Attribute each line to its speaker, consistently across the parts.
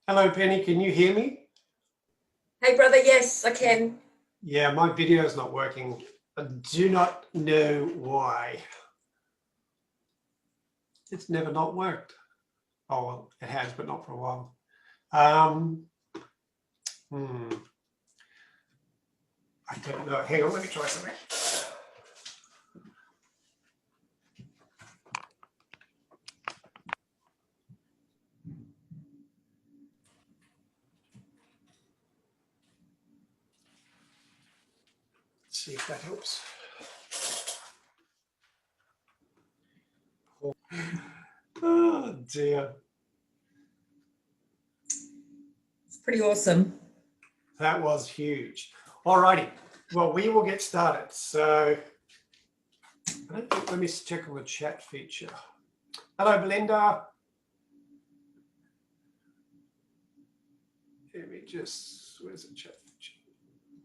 Speaker 1: Hello, Penny. Can you hear me?
Speaker 2: Hey, brother. Yes, I can.
Speaker 1: Yeah, my video is not working. I do not know why. It's never not worked. Oh, well, it has, but not for a while. Um, hmm, I don't know. Hang on, let me try something. Let's see if that helps. Oh, dear.
Speaker 2: It's pretty awesome.
Speaker 1: That was huge. All righty. Well, we will get started. So, I don't think, let me check on the chat feature. Hello, Belinda. Let me just, where's the chat feature?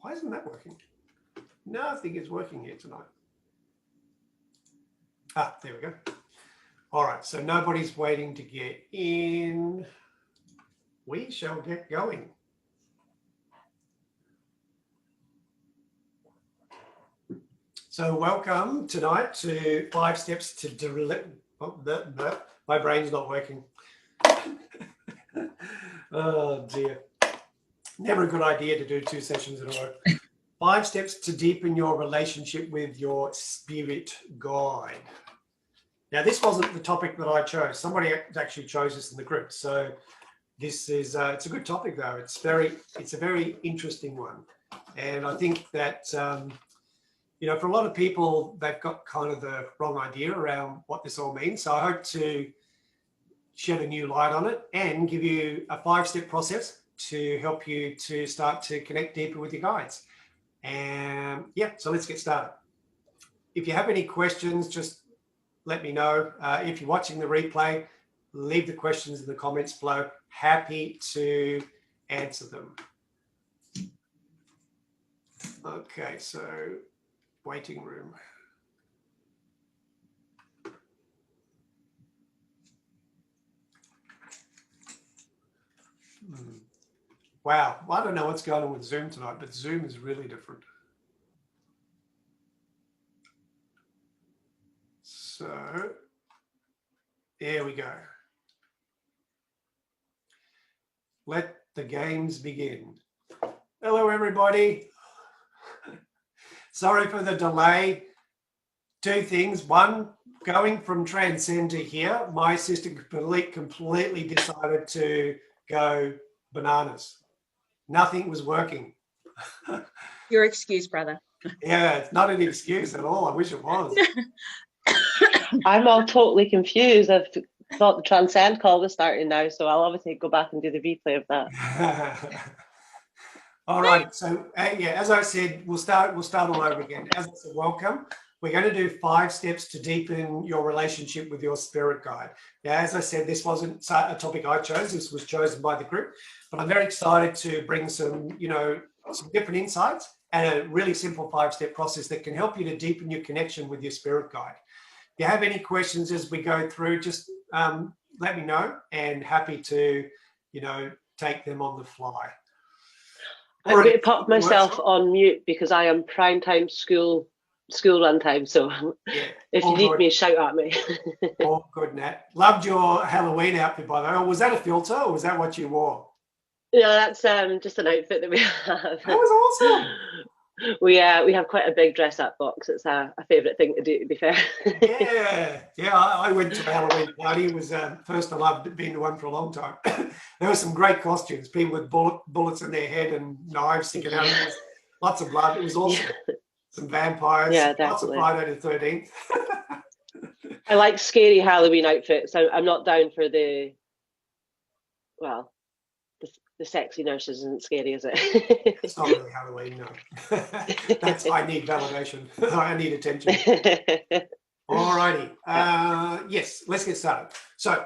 Speaker 1: Why isn't that working? Nothing is working here tonight. Ah, there we go. All right, so nobody's waiting to get in. We shall get going. So welcome tonight to 5 Steps to Deliver. Oh, my brain's not working. Oh dear. Never a good idea to do 2 sessions in a row. 5 steps to deepen your relationship with your spirit guide. Now, this wasn't the topic that I chose. Somebody actually chose this in the group. So this is it's a good topic though. It's a very interesting one, and I think that for a lot of people they've got kind of the wrong idea around what this all means. So I hope to shed a new light on it and give you a 5-step process to help you to start to connect deeper with your guides. And yeah, so let's get started. If you have any questions, just let me know. If you're watching the replay, leave the questions in the comments below. Happy to answer them. Okay, so waiting room. Wow, I don't know what's going on with Zoom tonight, but Zoom is really different. So there we go. Let the games begin. Hello, everybody. Sorry for the delay. 2 things. One, going from Transcend to here, my system completely decided to go bananas. Nothing was working.
Speaker 3: Your excuse, brother.
Speaker 1: Yeah, it's not an excuse at all. I wish it was.
Speaker 4: I'm all totally confused. I've thought the Transcend call was starting now, so I'll obviously go back and do the replay of that.
Speaker 1: All right. So yeah, as I said, we'll start all over again. As I said, welcome. We're going to do 5 steps to deepen your relationship with your spirit guide. Now, as I said, this wasn't a topic I chose. This was chosen by the group, but I'm very excited to bring some different insights and a really simple 5-step process that can help you to deepen your connection with your spirit guide. If you have any questions as we go through, just let me know, and happy to, take them on the fly.
Speaker 4: I'm going to pop myself on mute because I am prime time school run time. So yeah, if you need me, shout at me.
Speaker 1: Oh, good, Nat. Loved your Halloween outfit, by the way. Was that a filter or was that what you wore?
Speaker 4: Yeah, that's just an outfit that we have.
Speaker 1: That was awesome.
Speaker 4: We have quite a big dress up box. It's a favourite thing to do, to be fair.
Speaker 1: Yeah. I went to a Halloween party. It was first time I've been to one for a long time. There were some great costumes. People with bullets in their head and knives sticking out. Lots of blood. It was awesome. Yeah. Some vampires. Yeah, definitely. Lots of Friday the 13th.
Speaker 4: I like scary Halloween outfits. I'm not down for the sexy nurse isn't scary, is it?
Speaker 1: It's not really Halloween, no. I need validation. I need attention. All righty. Yes, let's get started. So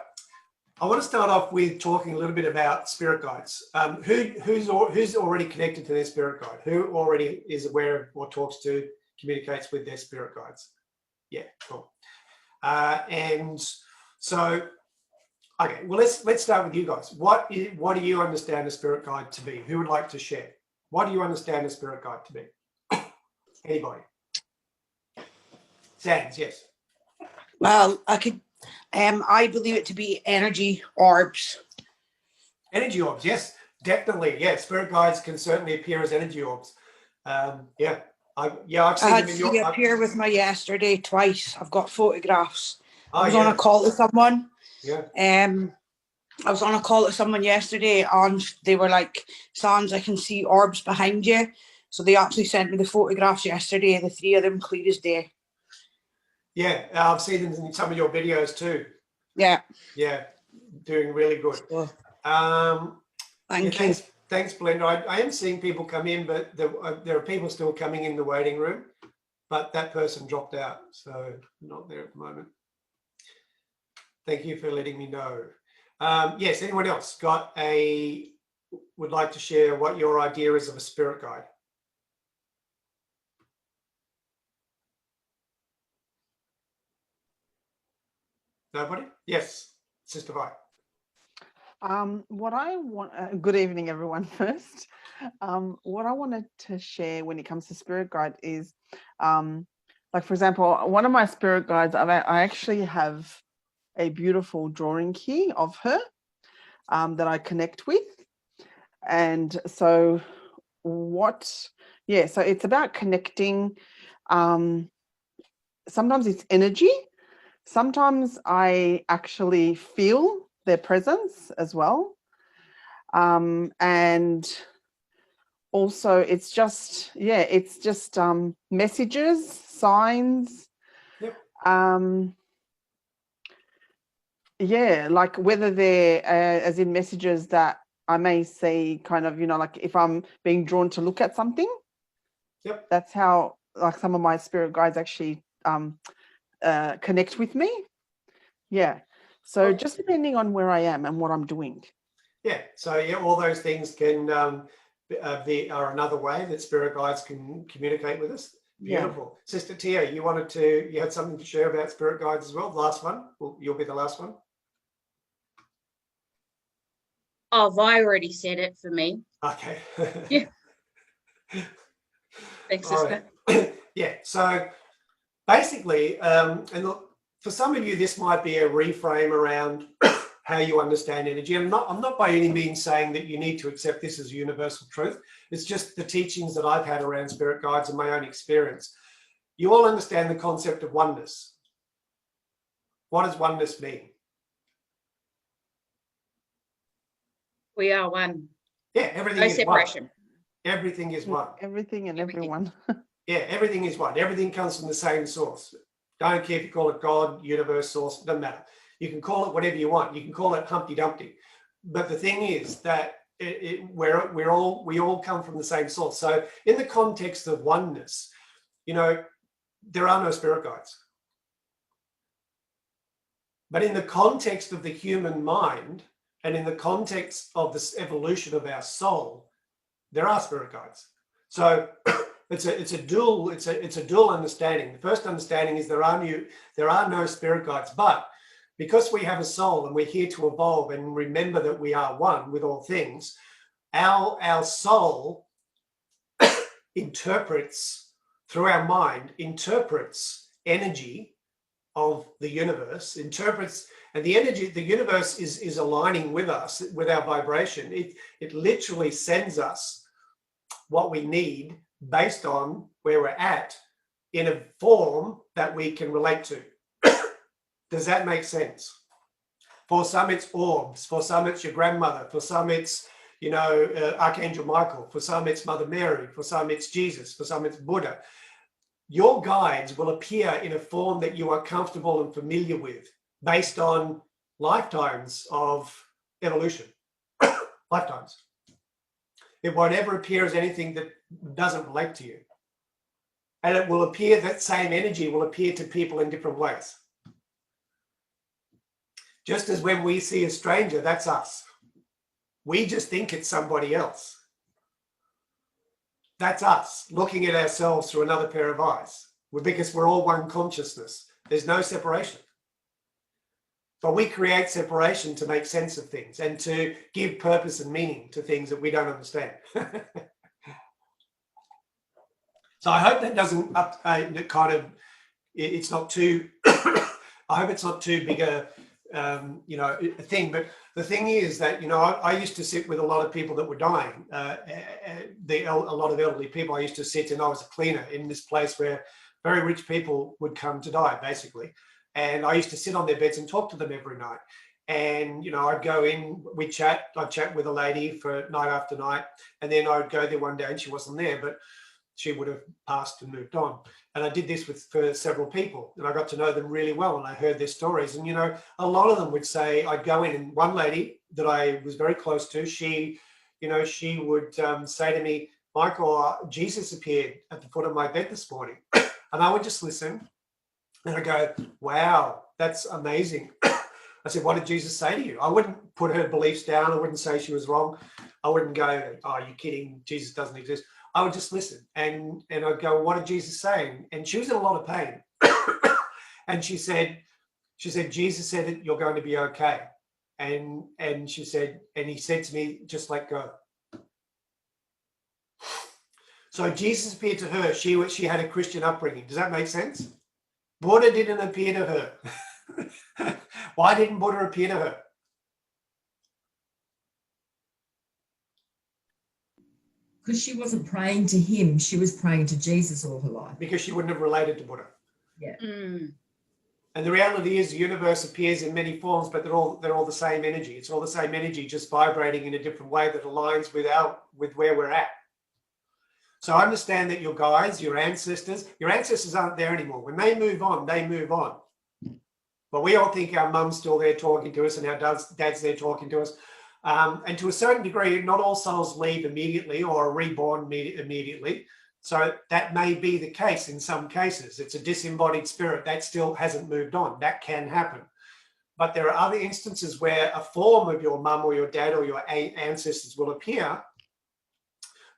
Speaker 1: I want to start off with talking a little bit about spirit guides. Who's already connected to their spirit guide? Who already is aware of or talks to, communicates with their spirit guides? Yeah, cool. And so Okay, well, let's start with you guys. What do you understand a spirit guide to be? Who would like to share? What do you understand a spirit guide to be? Anybody? Sands, yes.
Speaker 5: Well, I believe it to be energy orbs.
Speaker 1: Energy orbs, yes, definitely. Yeah, spirit guides can certainly appear as energy orbs. I've
Speaker 5: I
Speaker 1: seen
Speaker 5: had
Speaker 1: them in
Speaker 5: three appear with me yesterday twice. I've got photographs. I was on a call to someone.
Speaker 1: Yeah.
Speaker 5: I was on a call to someone yesterday and they were like, Sans, I can see orbs behind you. So they actually sent me the photographs yesterday, the three of them clear as day.
Speaker 1: Yeah, I've seen them in some of your videos too.
Speaker 5: Yeah.
Speaker 1: Yeah, doing really good.
Speaker 5: Thank you.
Speaker 1: Thanks, Belinda. I am seeing people come in, but there are people still coming in the waiting room, but that person dropped out, so not there at the moment. Thank you for letting me know. Yes, anyone else would like to share what your idea is of a spirit guide? Nobody? Yes, Sister Vi.
Speaker 6: What I want, good evening, everyone, first. What I wanted to share when it comes to spirit guide is, like, for example, one of my spirit guides, I actually have a beautiful drawing key of her that I connect with. And so so it's about connecting. Sometimes it's energy. Sometimes I actually feel their presence as well. And also it's just messages, signs.
Speaker 1: Yep.
Speaker 6: Like whether they're as in messages that I may see, kind of, like if I'm being drawn to look at something.
Speaker 1: Yep.
Speaker 6: That's how, like, some of my spirit guides actually connect with me. Yeah. So just depending on where I am and what I'm doing. Yeah.
Speaker 1: So yeah, all those things can are another way that spirit guides can communicate with us. Beautiful. Yeah. Sister Tia, you had something to share about spirit guides as well. The last one. Well, you'll be the last one.
Speaker 3: Oh, Vi already said it for me.
Speaker 1: Okay.
Speaker 3: Yeah. Thanks, sister.
Speaker 1: Right. Yeah. So basically, and look, for some of you, this might be a reframe around how you understand energy. I'm not by any means saying that you need to accept this as universal truth. It's just the teachings that I've had around spirit guides and my own experience. You all understand the concept of oneness. What does oneness mean?
Speaker 3: We are one.
Speaker 1: Yeah, everything
Speaker 3: No
Speaker 1: is
Speaker 3: separation.
Speaker 1: one. Everything is one.
Speaker 6: Everything and everyone.
Speaker 1: Yeah, everything is one. Everything comes from the same source. Don't care if you call it God, universe, source, doesn't matter. You can call it whatever you want. You can call it Humpty Dumpty. But the thing is that we all come from the same source. So in the context of oneness, there are no spirit guides. But in the context of the human mind and in the context of this evolution of our soul, there are spirit guides. So it's a dual understanding. The first understanding is there are no spirit guides, but because we have a soul and we're here to evolve and remember that we are one with all things, our soul interprets through our mind, interprets energy of the universe, and the energy, the universe is aligning with us, with our vibration. It literally sends us what we need based on where we're at in a form that we can relate to. Does that make sense? For some, it's orbs. For some, it's your grandmother. For some, it's, Archangel Michael. For some, it's Mother Mary. For some, it's Jesus. For some, it's Buddha. Your guides will appear in a form that you are comfortable and familiar with based on lifetimes of evolution. Lifetimes. It won't ever appear as anything that doesn't relate to you. And it will appear, that same energy will appear to people in different ways. Just as when we see a stranger, that's us. We just think it's somebody else. That's us looking at ourselves through another pair of eyes, because we're all one consciousness. There's no separation. But we create separation to make sense of things and to give purpose and meaning to things that we don't understand. So I hope that doesn't it's not too, I hope it's not too big a thing. But the thing is that, I used to sit with a lot of people that were dying, a lot of elderly people. I used to sit, and I was a cleaner in this place where very rich people would come to die, basically. And I used to sit on their beds and talk to them every night. And, I'd go in, I'd chat with a lady for night after night. And then I would go there one day and she wasn't there, but she would have passed and moved on. And I did this for several people, and I got to know them really well, and I heard their stories. And, a lot of them would say, I'd go in, and one lady that I was very close to, she would say to me, Michael, Jesus appeared at the foot of my bed this morning. And I would just listen, and I go, wow, that's amazing. I said, what did Jesus say to you? I wouldn't put her beliefs down. I wouldn't say she was wrong. I wouldn't go, oh, you're kidding, Jesus doesn't exist. I would just listen, and I'd go, what did Jesus say? And she was in a lot of pain. And she said, Jesus said that you're going to be okay. And she said, and he said to me, just let go. So Jesus appeared to her. She had a Christian upbringing. Does that make sense? Buddha didn't appear to her. Why didn't Buddha appear to her?
Speaker 2: Because she wasn't praying to him, she was praying to Jesus all her life.
Speaker 1: Because she wouldn't have related to Buddha.
Speaker 2: Yeah.
Speaker 3: Mm.
Speaker 1: And the reality is the universe appears in many forms, but they're all the same energy. It's all the same energy, just vibrating in a different way that aligns with where we're at. So understand that your guides, your ancestors aren't there anymore. When they move on, they move on. But we all think our mum's still there talking to us and our dad's there talking to us. And to a certain degree, not all souls leave immediately or are reborn immediately. So that may be the case in some cases. It's a disembodied spirit that still hasn't moved on. That can happen. But there are other instances where a form of your mum or your dad or your ancestors will appear,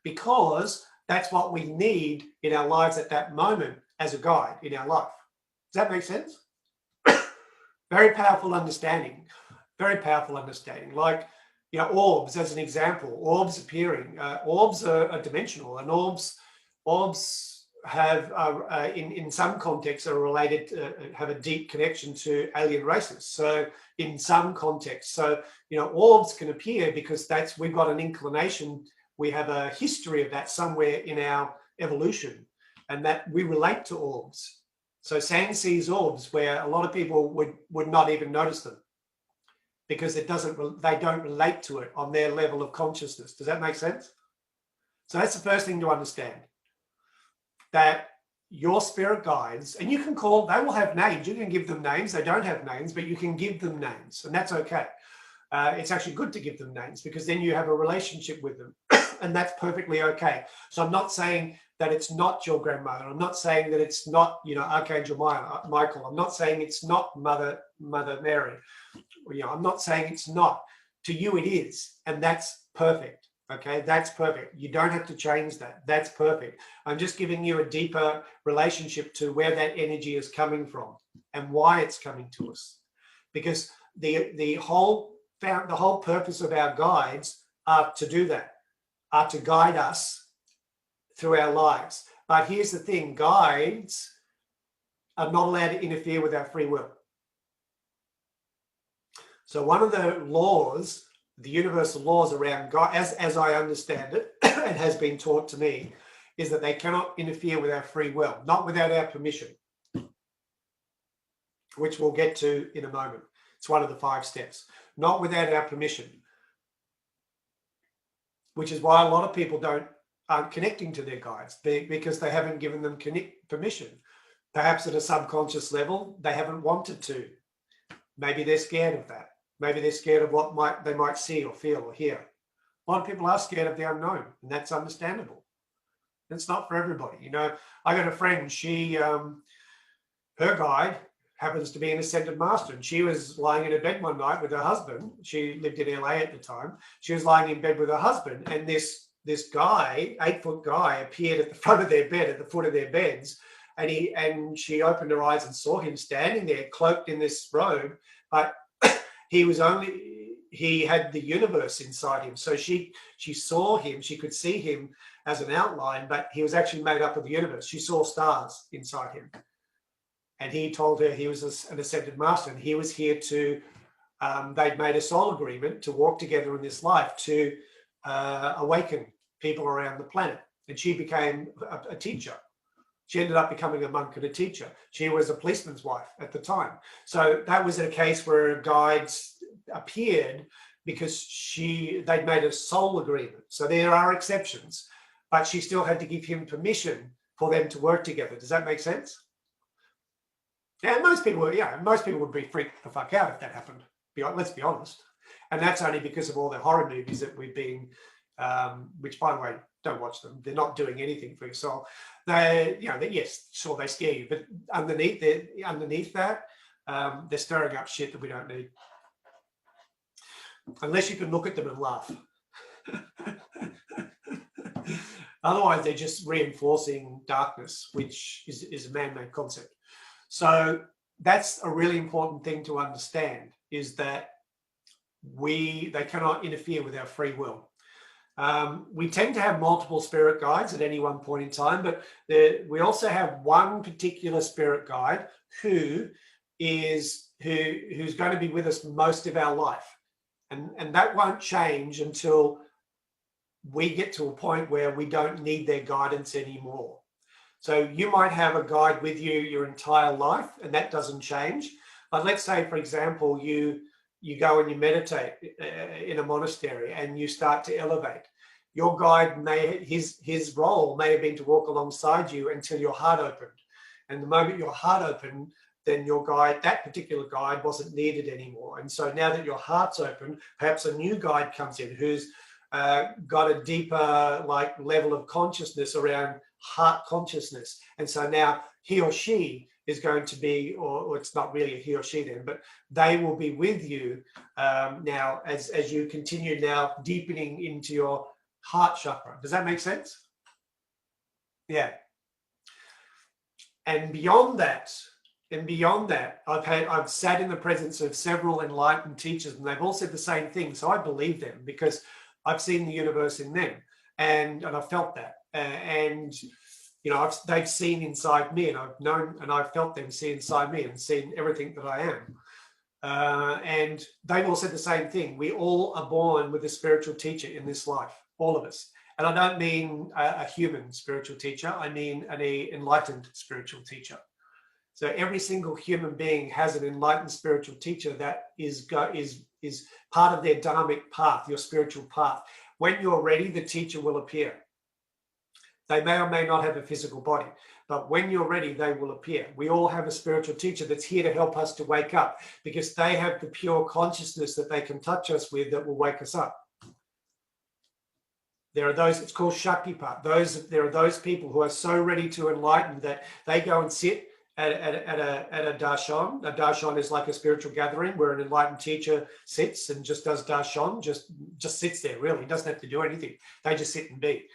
Speaker 1: because that's what we need in our lives at that moment as a guide in our life. Does that make sense? Very powerful understanding. Very powerful understanding. Like, orbs as an example, orbs appearing. Orbs are dimensional, and orbs have, in some contexts, are related, have a deep connection to alien races. So in some contexts, orbs can appear because we've got an inclination, we have a history of that somewhere in our evolution, and that we relate to orbs. So San sees orbs where a lot of people would not even notice them, because they don't relate to it on their level of consciousness. Does that make sense? So that's the first thing to understand, that your spirit guides, and you can they will have names. You can give them names. They don't have names, but you can give them names, and that's okay. It's actually good to give them names, because then you have a relationship with them, and that's perfectly okay. So I'm not saying that it's not your grandmother. I'm not saying that it's not, Archangel Michael. I'm not saying it's not Mother Mary. I'm not saying it's not. To you it is, and that's perfect. Okay, that's perfect. You don't have to change that. That's perfect. I'm just giving you a deeper relationship to where that energy is coming from and why it's coming to us. Because the whole purpose of our guides are to do that, are to guide us through our lives. But here's the thing, guides are not allowed to interfere with our free will. So one of the laws, the universal laws around God, as I understand it, and has been taught to me, is that they cannot interfere with our free will, not without our permission, which we'll get to in a moment. It's one of the 5 steps. Not without our permission, which is why a lot of people aren't connecting to their guides, because they haven't given them permission. Perhaps at a subconscious level, they haven't wanted to. Maybe they're scared of that. Maybe they're scared of what they might see or feel or hear. A lot of people are scared of the unknown, and that's understandable. It's not for everybody. I got a friend, her guide happens to be an ascended master, and she was lying in a bed one night with her husband. She lived in LA at the time. She was lying in bed with her husband, and this guy, 8-foot guy, appeared at the front of their bed, at the foot of their beds, and she opened her eyes and saw him standing there, cloaked in this robe, but he had the universe inside him. So she saw him, she could see him as an outline, but he was actually made up of the universe. She saw stars inside him. And he told her he was an ascended master, and he was here to, they'd made a soul agreement to walk together in this life to awaken people around the planet. And she became a teacher. She ended up becoming a monk and a teacher. She was a policeman's wife at the time. So that was a case where guides appeared because they'd made a soul agreement. So there are exceptions, but she still had to give him permission for them to work together. Does that make sense? Yeah, most people would be freaked the fuck out if that happened. Let's be honest. And that's only because of all the horror movies that we've been, which by the way, don't watch them. They're not doing anything for your soul. Yes, sure, they scare you, but underneath that, they're stirring up shit that we don't need. Unless you can look at them and laugh. Otherwise, they're just reinforcing darkness, which is a man-made concept. So that's a really important thing to understand, is that they cannot interfere with our free will. We tend to have multiple spirit guides at any one point in time, but we also have one particular spirit guide who's going to be with us most of our life. And that won't change until we get to a point where we don't need their guidance anymore. So you might have a guide with you your entire life, and that doesn't change. But let's say, for example, you go and you meditate in a monastery and you start to elevate. Your guide his role may have been to walk alongside you until your heart opened. And the moment your heart opened, then your guide, that particular guide, wasn't needed anymore. And so now that your heart's open, perhaps a new guide comes in who's got a deeper level of consciousness around heart consciousness. And so now he or she is going to be, or it's not really a he or she then, but they will be with you now as you continue now deepening into your heart chakra. Does that make sense? Yeah. And beyond that, I've sat in the presence of several enlightened teachers, and they've all said the same thing. So I believe them because I've seen the universe in them, and I've felt that. And you know, they've seen inside me, and I've known, and I've felt them see inside me, and seen everything that I am. And they've all said the same thing. We all are born with a spiritual teacher in this life, all of us. And I don't mean a human spiritual teacher. I mean an enlightened spiritual teacher. So every single human being has an enlightened spiritual teacher that is part of their dharmic path, your spiritual path. When you're ready, the teacher will appear. They may or may not have a physical body, but when you're ready, they will appear. We all have a spiritual teacher that's here to help us to wake up, because they have the pure consciousness that they can touch us with that will wake us up. There are those, it's called Shaktipat. There are those people who are so ready to enlighten that they go and sit at a darshan. A darshan is like a spiritual gathering where an enlightened teacher sits and just does darshan, just sits there, really. Doesn't have to do anything. They just sit and be.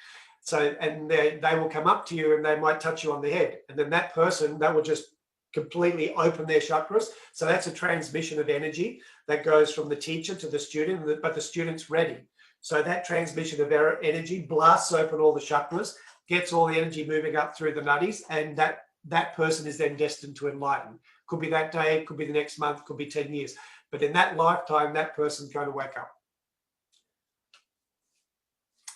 Speaker 1: So, and they will come up to you and they might touch you on the head. And then that person, that will just completely open their chakras. So that's a transmission of energy that goes from the teacher to the student, but the student's ready. So that transmission of energy blasts open all the chakras, gets all the energy moving up through the nadis, and that person is then destined to enlighten. Could be that day, could be the next month, could be 10 years. But in that lifetime, that person's going to wake up.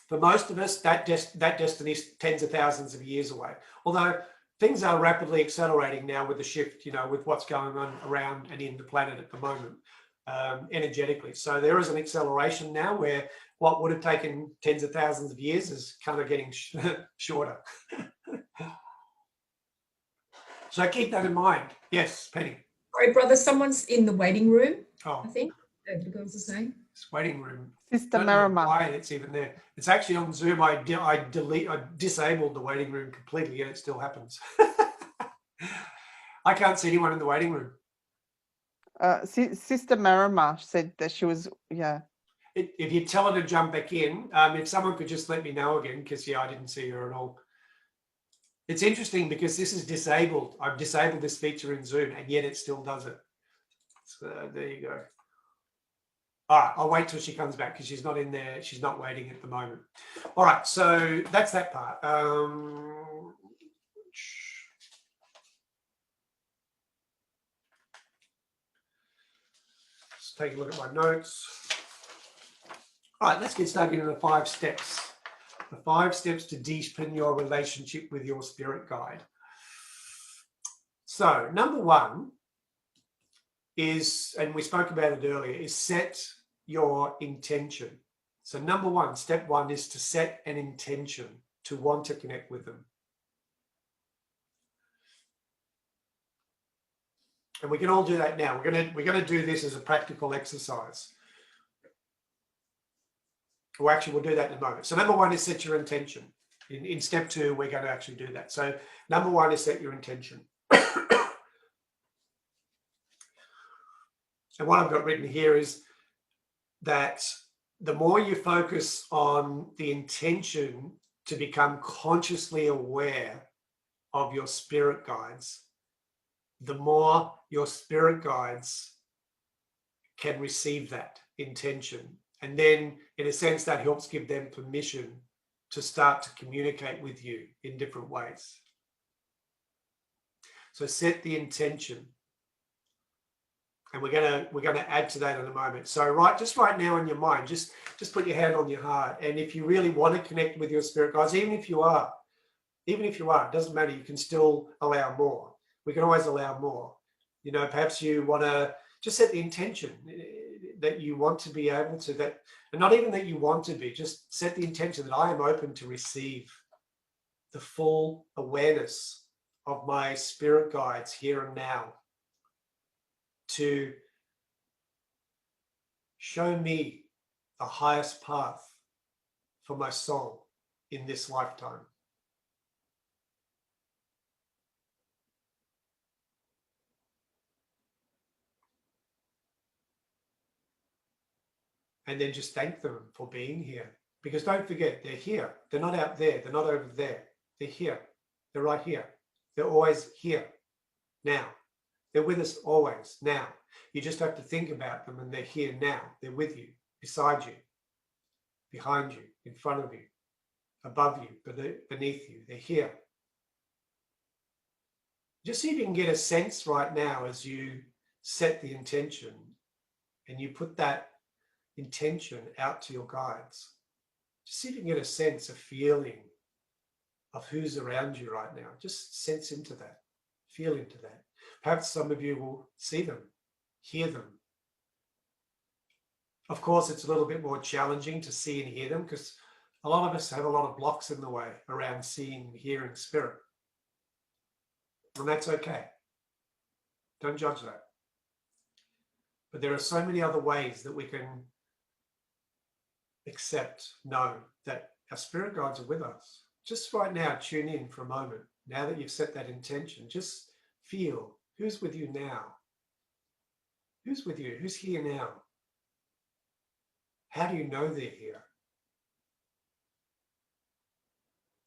Speaker 1: For most of us, that destiny is tens of thousands of years away. Although things are rapidly accelerating now with the shift, you know, with what's going on around and in the planet at the moment, energetically. So there is an acceleration now where what would have taken tens of thousands of years is kind of getting shorter. So keep that in mind. Yes, Penny.
Speaker 2: Sorry, brother, someone's in the waiting room,
Speaker 1: Oh,
Speaker 2: I think. The girls are saying.
Speaker 1: it's waiting room.
Speaker 6: Sister
Speaker 1: I don't know
Speaker 6: Marama.
Speaker 1: why it's even there. It's actually on Zoom. I disabled the waiting room completely, and it still happens. I can't see anyone in the waiting room.
Speaker 6: Sister Marama said that she was, yeah.
Speaker 1: If you tell her to jump back in, if someone could just let me know again, because I didn't see her at all. It's interesting because this is disabled. I've disabled this feature in Zoom, and yet it still does it. So there you go. All right, I'll wait till she comes back because she's not in there. She's not waiting at the moment. All right, so that's that part. Let's take a look at my notes. All right, let's get stuck into the 5 steps. The 5 steps to deepen your relationship with your spirit guide. So number 1 is, and we spoke about it earlier, is set your intention. So number 1, step 1 is to set an intention to want to connect with them. And we can all do that now. We're gonna do this as a practical exercise. Well, actually, we'll do that in a moment. So number 1 is set your intention. In step 2, we're going to actually do that. So number 1 is set your intention. And what I've got written here is that the more you focus on the intention to become consciously aware of your spirit guides, the more your spirit guides can receive that intention. And then, in a sense, that helps give them permission to start to communicate with you in different ways. So set the intention. And we're gonna add to that in a moment. So just right now in your mind, just put your hand on your heart. And if you really want to connect with your spirit guides, even if you are, it doesn't matter, you can still allow more. We can always allow more. You know, perhaps you want to just set the intention that you want to be able to, that, and not even that you want to be, just set the intention that I am open to receive the full awareness of my spirit guides here and now, to show me the highest path for my soul in this lifetime. And then just thank them for being here. Because don't forget, they're here. They're not out there. They're not over there. They're here. They're right here. They're always here. Now. They're with us always now. You just have to think about them, and they're here now. They're with you, beside you, behind you, in front of you, above you, beneath you. They're here. Just see if you can get a sense right now as you set the intention and you put that intention out to your guides. Just see if you can get a sense, a feeling of who's around you right now. Just sense into that, feel into that. Perhaps some of you will see them, hear them. Of course, it's a little bit more challenging to see and hear them because a lot of us have a lot of blocks in the way around seeing, hearing spirit. And that's okay. Don't judge that. But there are so many other ways that we can accept, know that our spirit guides are with us. Just right now, tune in for a moment. Now that you've set that intention, just feel who's with you now. Who's with you? Who's here now? How do you know they're here?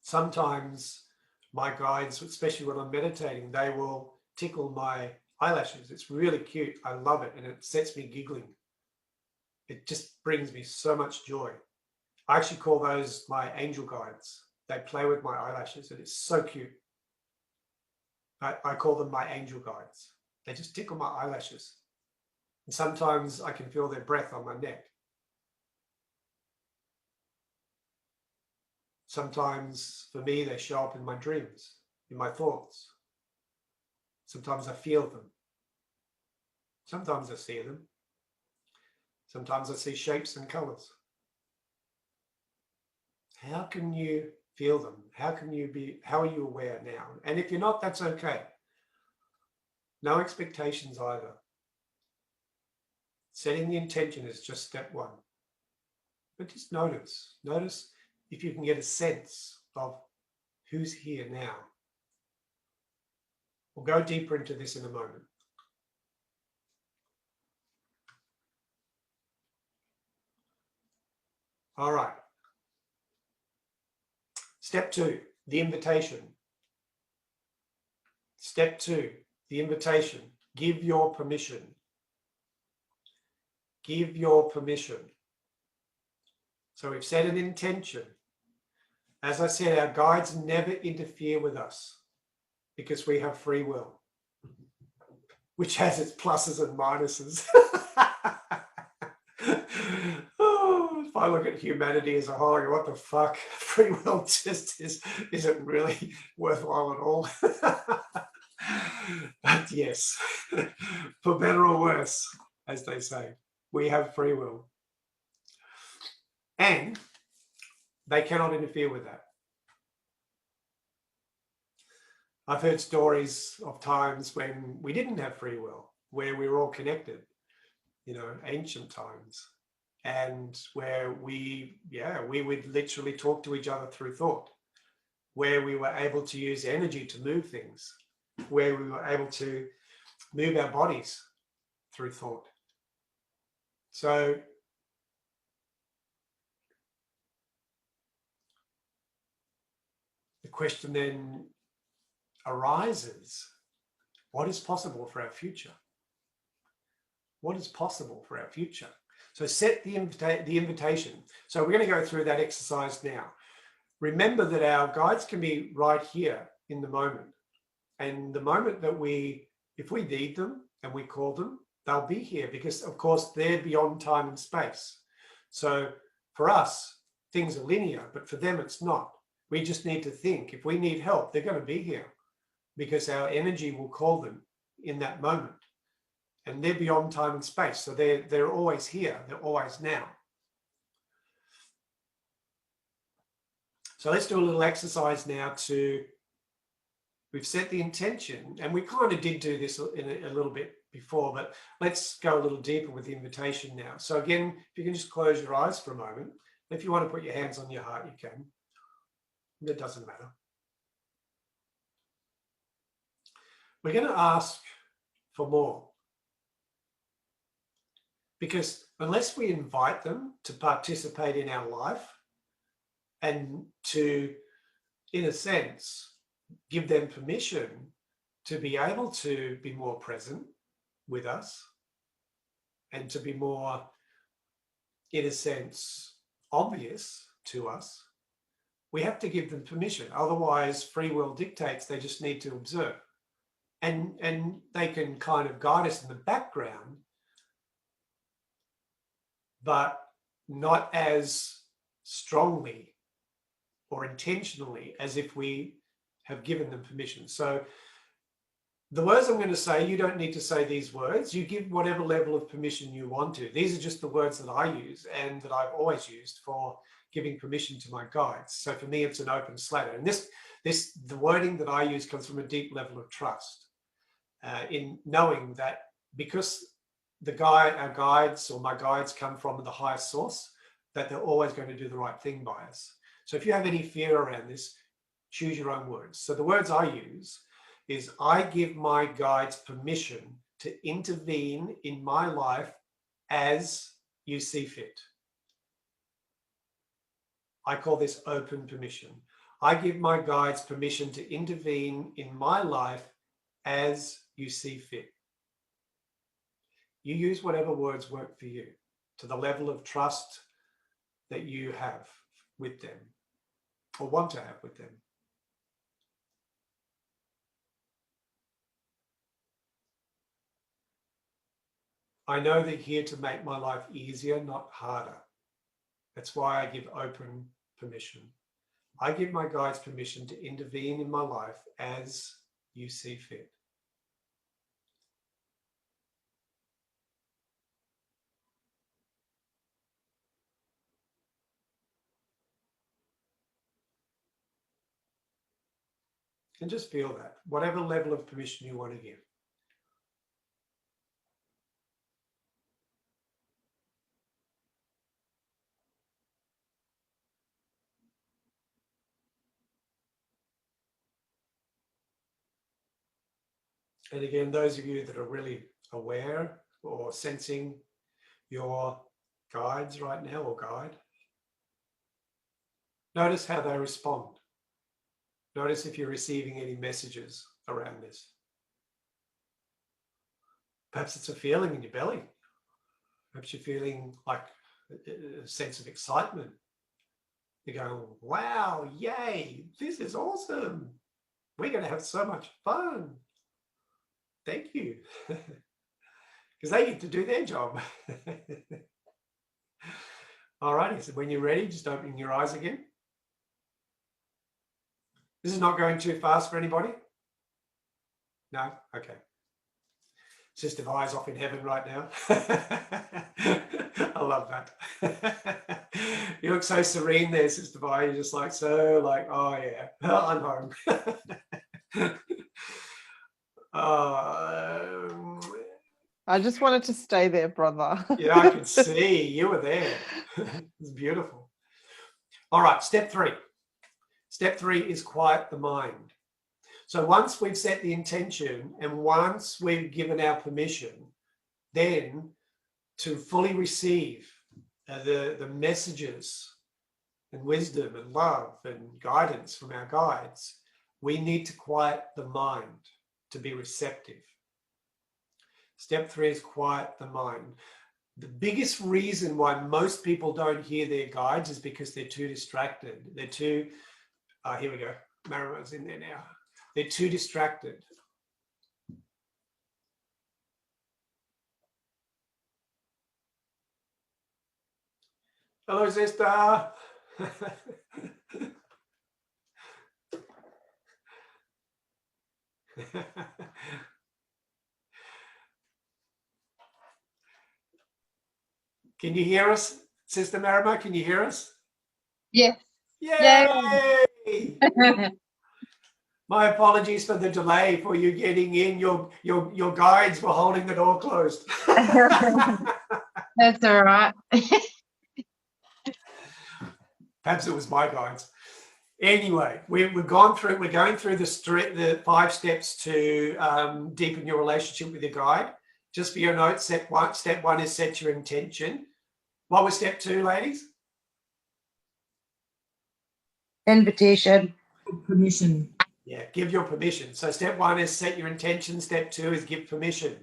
Speaker 1: Sometimes my guides, especially when I'm meditating, they will tickle my eyelashes. It's really cute. I love it, and it sets me giggling. It just brings me so much joy. I actually call those my angel guides. They play with my eyelashes, and it's so cute. I call them my angel guides. They just tickle my eyelashes. And sometimes I can feel their breath on my neck. Sometimes, for me, they show up in my dreams, in my thoughts. Sometimes I feel them. Sometimes I see them. Sometimes I see shapes and colors. How can you feel them? How are you aware now? And if you're not, that's okay. No expectations either. Setting the intention is just step 1. But just notice. Notice if you can get a sense of who's here now. We'll go deeper into this in a moment. All right. Step 2, the invitation. Step 2, the invitation. Give your permission. give your permission. So we've set an intention. As I said, our guides never interfere with us because we have free will, which has its pluses and minuses. Oh, if I look at humanity as a whole, I go, what the fuck? Free will just isn't really worthwhile at all. But yes, for better or worse, as they say, we have free will. And they cannot interfere with that. I've heard stories of times when we didn't have free will, where we were all connected, you know, ancient times, and where we would literally talk to each other through thought, where we were able to use energy to move things, where we were able to move our bodies through thought. So the question then arises, what is possible for our future? What is possible for our future? So set the invitation. So we're going to go through that exercise now. Remember that our guides can be right here in the moment. And the moment that if we need them and we call them, they'll be here because, of course, they're beyond time and space. So for us, things are linear, but for them, it's not. We just need to think. If we need help, they're going to be here because our energy will call them in that moment. And they're beyond time and space. So they're always here. They're always now. So let's do a little exercise now we've set the intention, and we kind of did do this in a little bit before, but let's go a little deeper with the invitation now. So again, if you can just close your eyes for a moment. If you want to put your hands on your heart, you can. It doesn't matter. We're going to ask for more. Because unless we invite them to participate in our life and to, in a sense, give them permission to be able to be more present with us and to be more, in a sense, obvious to us, we have to give them permission. Otherwise, free will dictates they just need to observe. And they can kind of guide us in the background, but not as strongly or intentionally as if we have given them permission. So the words I'm going to say, you don't need to say these words. You give whatever level of permission you want to. These are just the words that I use and that I've always used for giving permission to my guides. So for me, it's an open slate. And the wording that I use comes from a deep level of trust in knowing that because our guides or my guides come from the highest source, that they're always going to do the right thing by us. So if you have any fear around this, choose your own words. So the words I use is, I give my guides permission to intervene in my life as you see fit. I call this open permission. I give my guides permission to intervene in my life as you see fit. You use whatever words work for you to the level of trust that you have with them or want to have with them. I know they're here to make my life easier, not harder. That's why I give open permission. I give my guides permission to intervene in my life as you see fit. And just feel that, whatever level of permission you want to give. And again, those of you that are really aware or sensing your guides right now or guide, notice how they respond. Notice if you're receiving any messages around this. Perhaps it's a feeling in your belly. Perhaps you're feeling like a sense of excitement. You're going, wow, yay, this is awesome. We're going to have so much fun. Thank you. Because they get to do their job. All righty, so when you're ready, just opening your eyes again. This is not going too fast for anybody? No? Okay. Sister Vi's off in heaven right now. I love that. You look so serene there, Sister Vi. You're just like, so like, oh yeah, I'm home.
Speaker 6: I just wanted to stay there, brother.
Speaker 1: Yeah, I could see you were there. It's beautiful. All right, step 3. Step 3 is quiet the mind. So once we've set the intention and once we've given our permission, then to fully receive the messages and wisdom and love and guidance from our guides, we need to quiet the mind to be receptive. Step 3 is quiet the mind. The biggest reason why most people don't hear their guides is because they're too distracted. They're too, here we go, Marima's in there now. They're too distracted. Hello, sister. Can you hear us, Sister Marima? Can you hear us?
Speaker 3: Yeah.
Speaker 1: Yay! My apologies for the delay for you getting in. Your guides were holding the door closed.
Speaker 3: That's all right.
Speaker 1: Perhaps it was my guides. Anyway, we're going through the 5 steps to deepen your relationship with your guide. Just for your notes, step 1 is set your intention. What was step 2, ladies?
Speaker 5: Invitation.
Speaker 2: Permission.
Speaker 1: Yeah, give your permission. So step 1 is set your intention. Step 2 is give permission.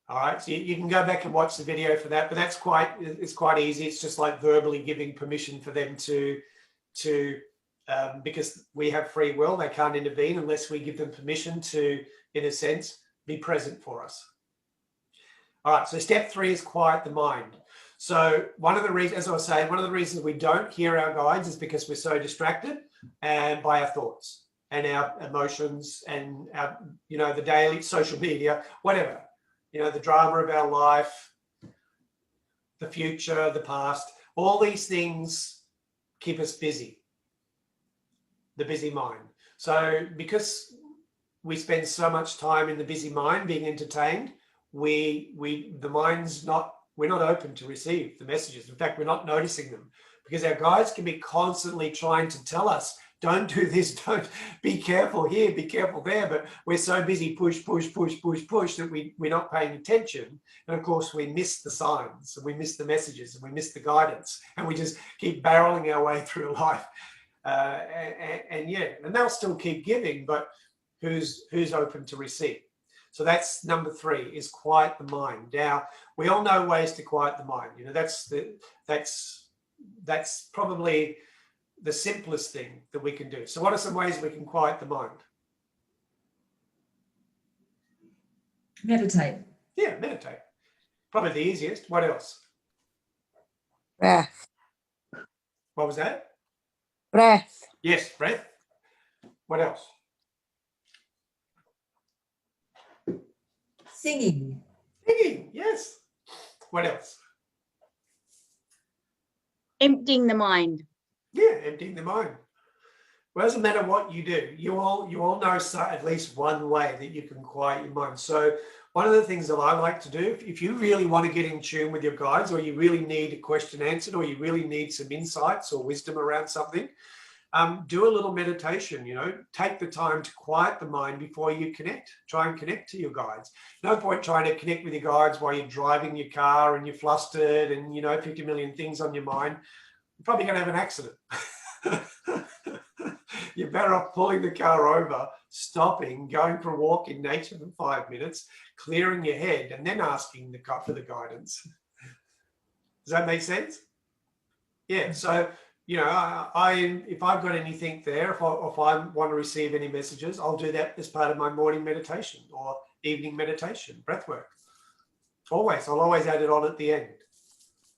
Speaker 1: All right, so you can go back and watch the video for that, but it's quite easy. It's just like verbally giving permission for them to because we have free will, they can't intervene unless we give them permission to, in a sense, be present for us. All right, so step 3 is quiet the mind. So one of the reasons, as I was saying, one of the reasons we don't hear our guides is because we're so distracted and by our thoughts and our emotions and our, the daily social media, whatever, the drama of our life, the future, the past, all these things keep us busy, the busy mind. So because we spend so much time in the busy mind being entertained, the mind's we're not open to receive the messages. In fact, we're not noticing them because our guides can be constantly trying to tell us, don't do this, don't be careful here, be careful there. But we're so busy push that we're not paying attention. And of course, we miss the signs and we miss the messages and we miss the guidance and we just keep barreling our way through life. And they'll still keep giving, but who's open to receive? So that's number 3 is quiet the mind. Now, we all know ways to quiet the mind. That's probably the simplest thing that we can do. So what are some ways we can quiet the mind?
Speaker 2: Meditate.
Speaker 1: Yeah, meditate. Probably the easiest. What else?
Speaker 5: Breath.
Speaker 1: What was that?
Speaker 5: Breath.
Speaker 1: Yes, breath. What else?
Speaker 2: Singing.
Speaker 1: Singing, yes. What else?
Speaker 3: Emptying the mind.
Speaker 1: Yeah, emptying the mind. Well, it doesn't matter what you do. You all know at least one way that you can quiet your mind. So one of the things that I like to do, if you really want to get in tune with your guides, or you really need a question answered, or you really need some insights or wisdom around something, do a little meditation, take the time to quiet the mind before you connect. Try and connect to your guides. No point trying to connect with your guides while you're driving your car and you're flustered and, 50 million things on your mind. You're probably going to have an accident. You're better off pulling the car over, stopping, going for a walk in nature for 5 minutes, clearing your head, and then asking for the guidance. Does that make sense? Yeah. So, you know, I if I've got anything there, if I want to receive any messages, I'll do that as part of my morning meditation or evening meditation, breath work. Always. I'll always add it on at the end.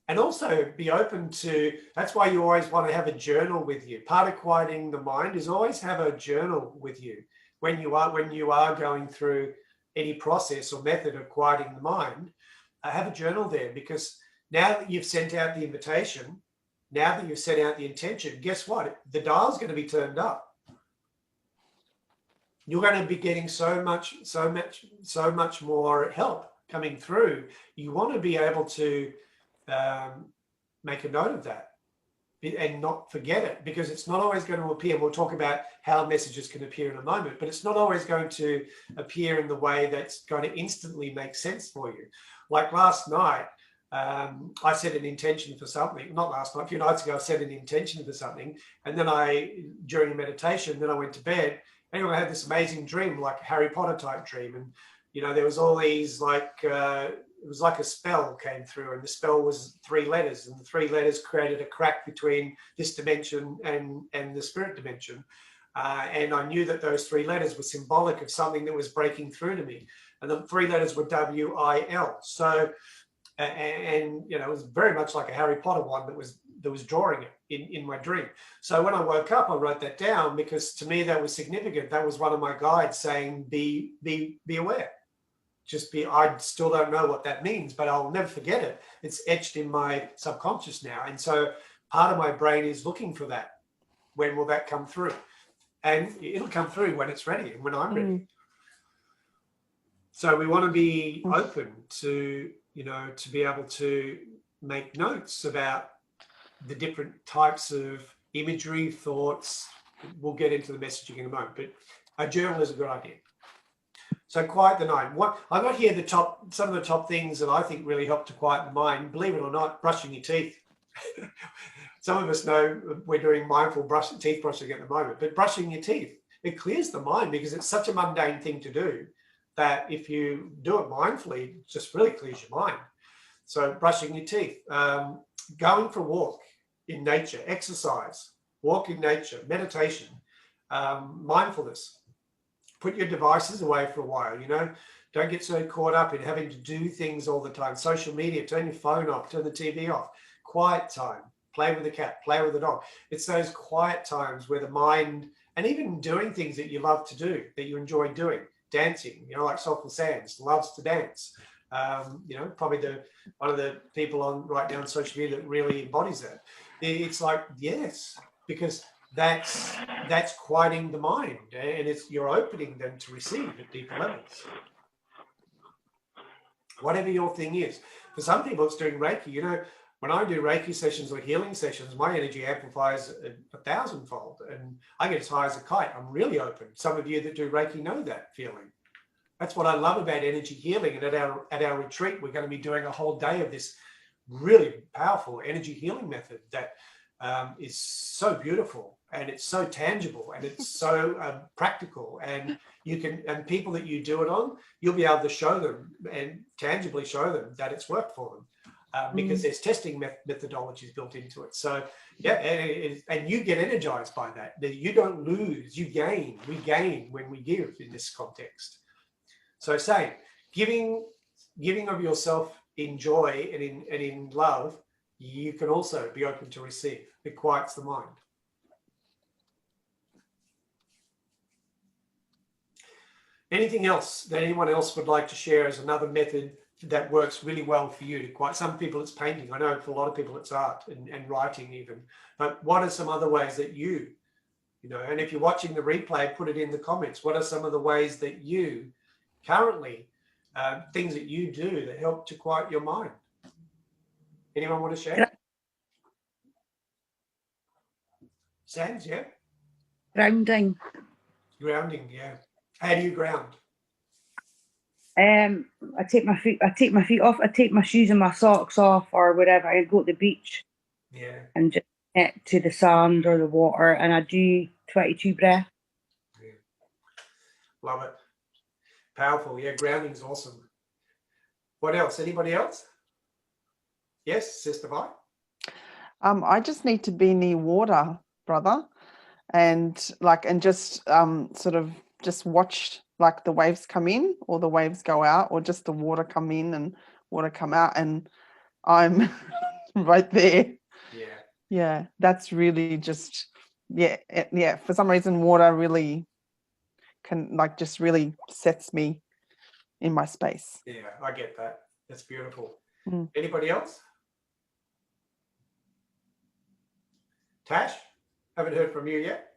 Speaker 1: And also be open to, that's why you always want to have a journal with you. Part of quieting the mind is always have a journal with you when you are going through any process or method of quieting the mind. Have a journal there, because now that you've sent out the invitation, now that you've set out the intention, guess what? The dial's going to be turned up. You're going to be getting so much more help coming through. You want to be able to make a note of that and not forget it, because it's not always going to appear. We'll talk about how messages can appear in a moment, but it's not always going to appear in the way that's going to instantly make sense for you. Like last night, I set an intention for something, not last night, a few nights ago, I set an intention for something. And then during a meditation, then I went to bed. Anyway, I had this amazing dream, like a Harry Potter type dream. And, you know, there was all these it was like a spell came through, and the spell was 3 letters, and the 3 letters created a crack between this dimension and the spirit dimension. And I knew that those 3 letters were symbolic of something that was breaking through to me. And the 3 letters were W-I-L. So, and you know, it was very much like a Harry Potter one that was drawing it in my dream. So when I woke up, I wrote that down, because to me that was significant. That was one of my guides saying, be aware. I still don't know what that means, but I'll never forget it. It's etched in my subconscious now. And so part of my brain is looking for that. When will that come through? And it'll come through when it's ready and when I'm ready. So we want to be open to, you know, to be able to make notes about the different types of imagery, thoughts. We'll get into the messaging in a moment, but a journal is a good idea. So quiet the mind. What I got here, some of the top things that I think really help to quiet the mind. Believe it or not, brushing your teeth. Some of us know we're doing mindful teeth brushing at the moment, but brushing your teeth, it clears the mind, because it's such a mundane thing to do that if you do it mindfully, it just really clears your mind. So brushing your teeth, going for a walk in nature, exercise, walk in nature, meditation, mindfulness. Put your devices away for a while, you know. Don't get so caught up in having to do things all the time. Social media, turn your phone off, turn the TV off. Quiet time, play with the cat, play with the dog. It's those quiet times where the mind, and even doing things that you love to do, that you enjoy doing, dancing, you know, like Soulful Sands loves to dance. You know, probably one of the people right now on social media that really embodies that. It's like, yes, because that's quieting the mind, and you're opening them to receive at deeper levels. Whatever your thing is. For some people, it's doing Reiki. You know, when I do Reiki sessions or healing sessions, my energy amplifies 1,000-fold, and I get as high as a kite. I'm really open. Some of you that do Reiki know that feeling. That's what I love about energy healing. And at our retreat, we're going to be doing a whole day of this really powerful energy healing method that is so beautiful, and it's so tangible, and it's so practical, and people that you do it on, you'll be able to show them and tangibly show them that it's worked for them, because there's testing methodologies built into it. So yeah, and you get energized by that. You don't lose, you gain. We gain when we give in this context. So saying, giving of yourself in joy and in love, you can also be open to receive. It quiets the mind. Anything else that anyone else would like to share as another method that works really well for you to quiet? Some people it's painting. I know for a lot of people it's art and writing even. But what are some other ways that you know, and if you're watching the replay, put it in the comments. What are some of the ways that you currently, things that you do that help to quiet your mind? Anyone want to share? Sands, yeah?
Speaker 5: Grounding.
Speaker 1: Grounding, yeah. How do you ground?
Speaker 5: I take my feet off. I take my shoes and my socks off, or wherever. I go to the beach.
Speaker 1: Yeah.
Speaker 5: And just get to the sand or the water, and I do 22 breaths.
Speaker 1: Yeah. Love it. Powerful. Yeah, grounding is awesome. What else? Anybody else? Yes, Sister Vi?
Speaker 6: I just need to be near water, brother, and just sort of just watch like the waves come in or the waves go out, or just the water come in and water come out, and I'm right there.
Speaker 1: Yeah.
Speaker 6: Yeah, that's really just yeah. For some reason, water really can just really sets me in my space.
Speaker 1: Yeah, I get that. That's beautiful.
Speaker 6: Mm.
Speaker 1: Anybody else? Tash? Haven't heard from you yet.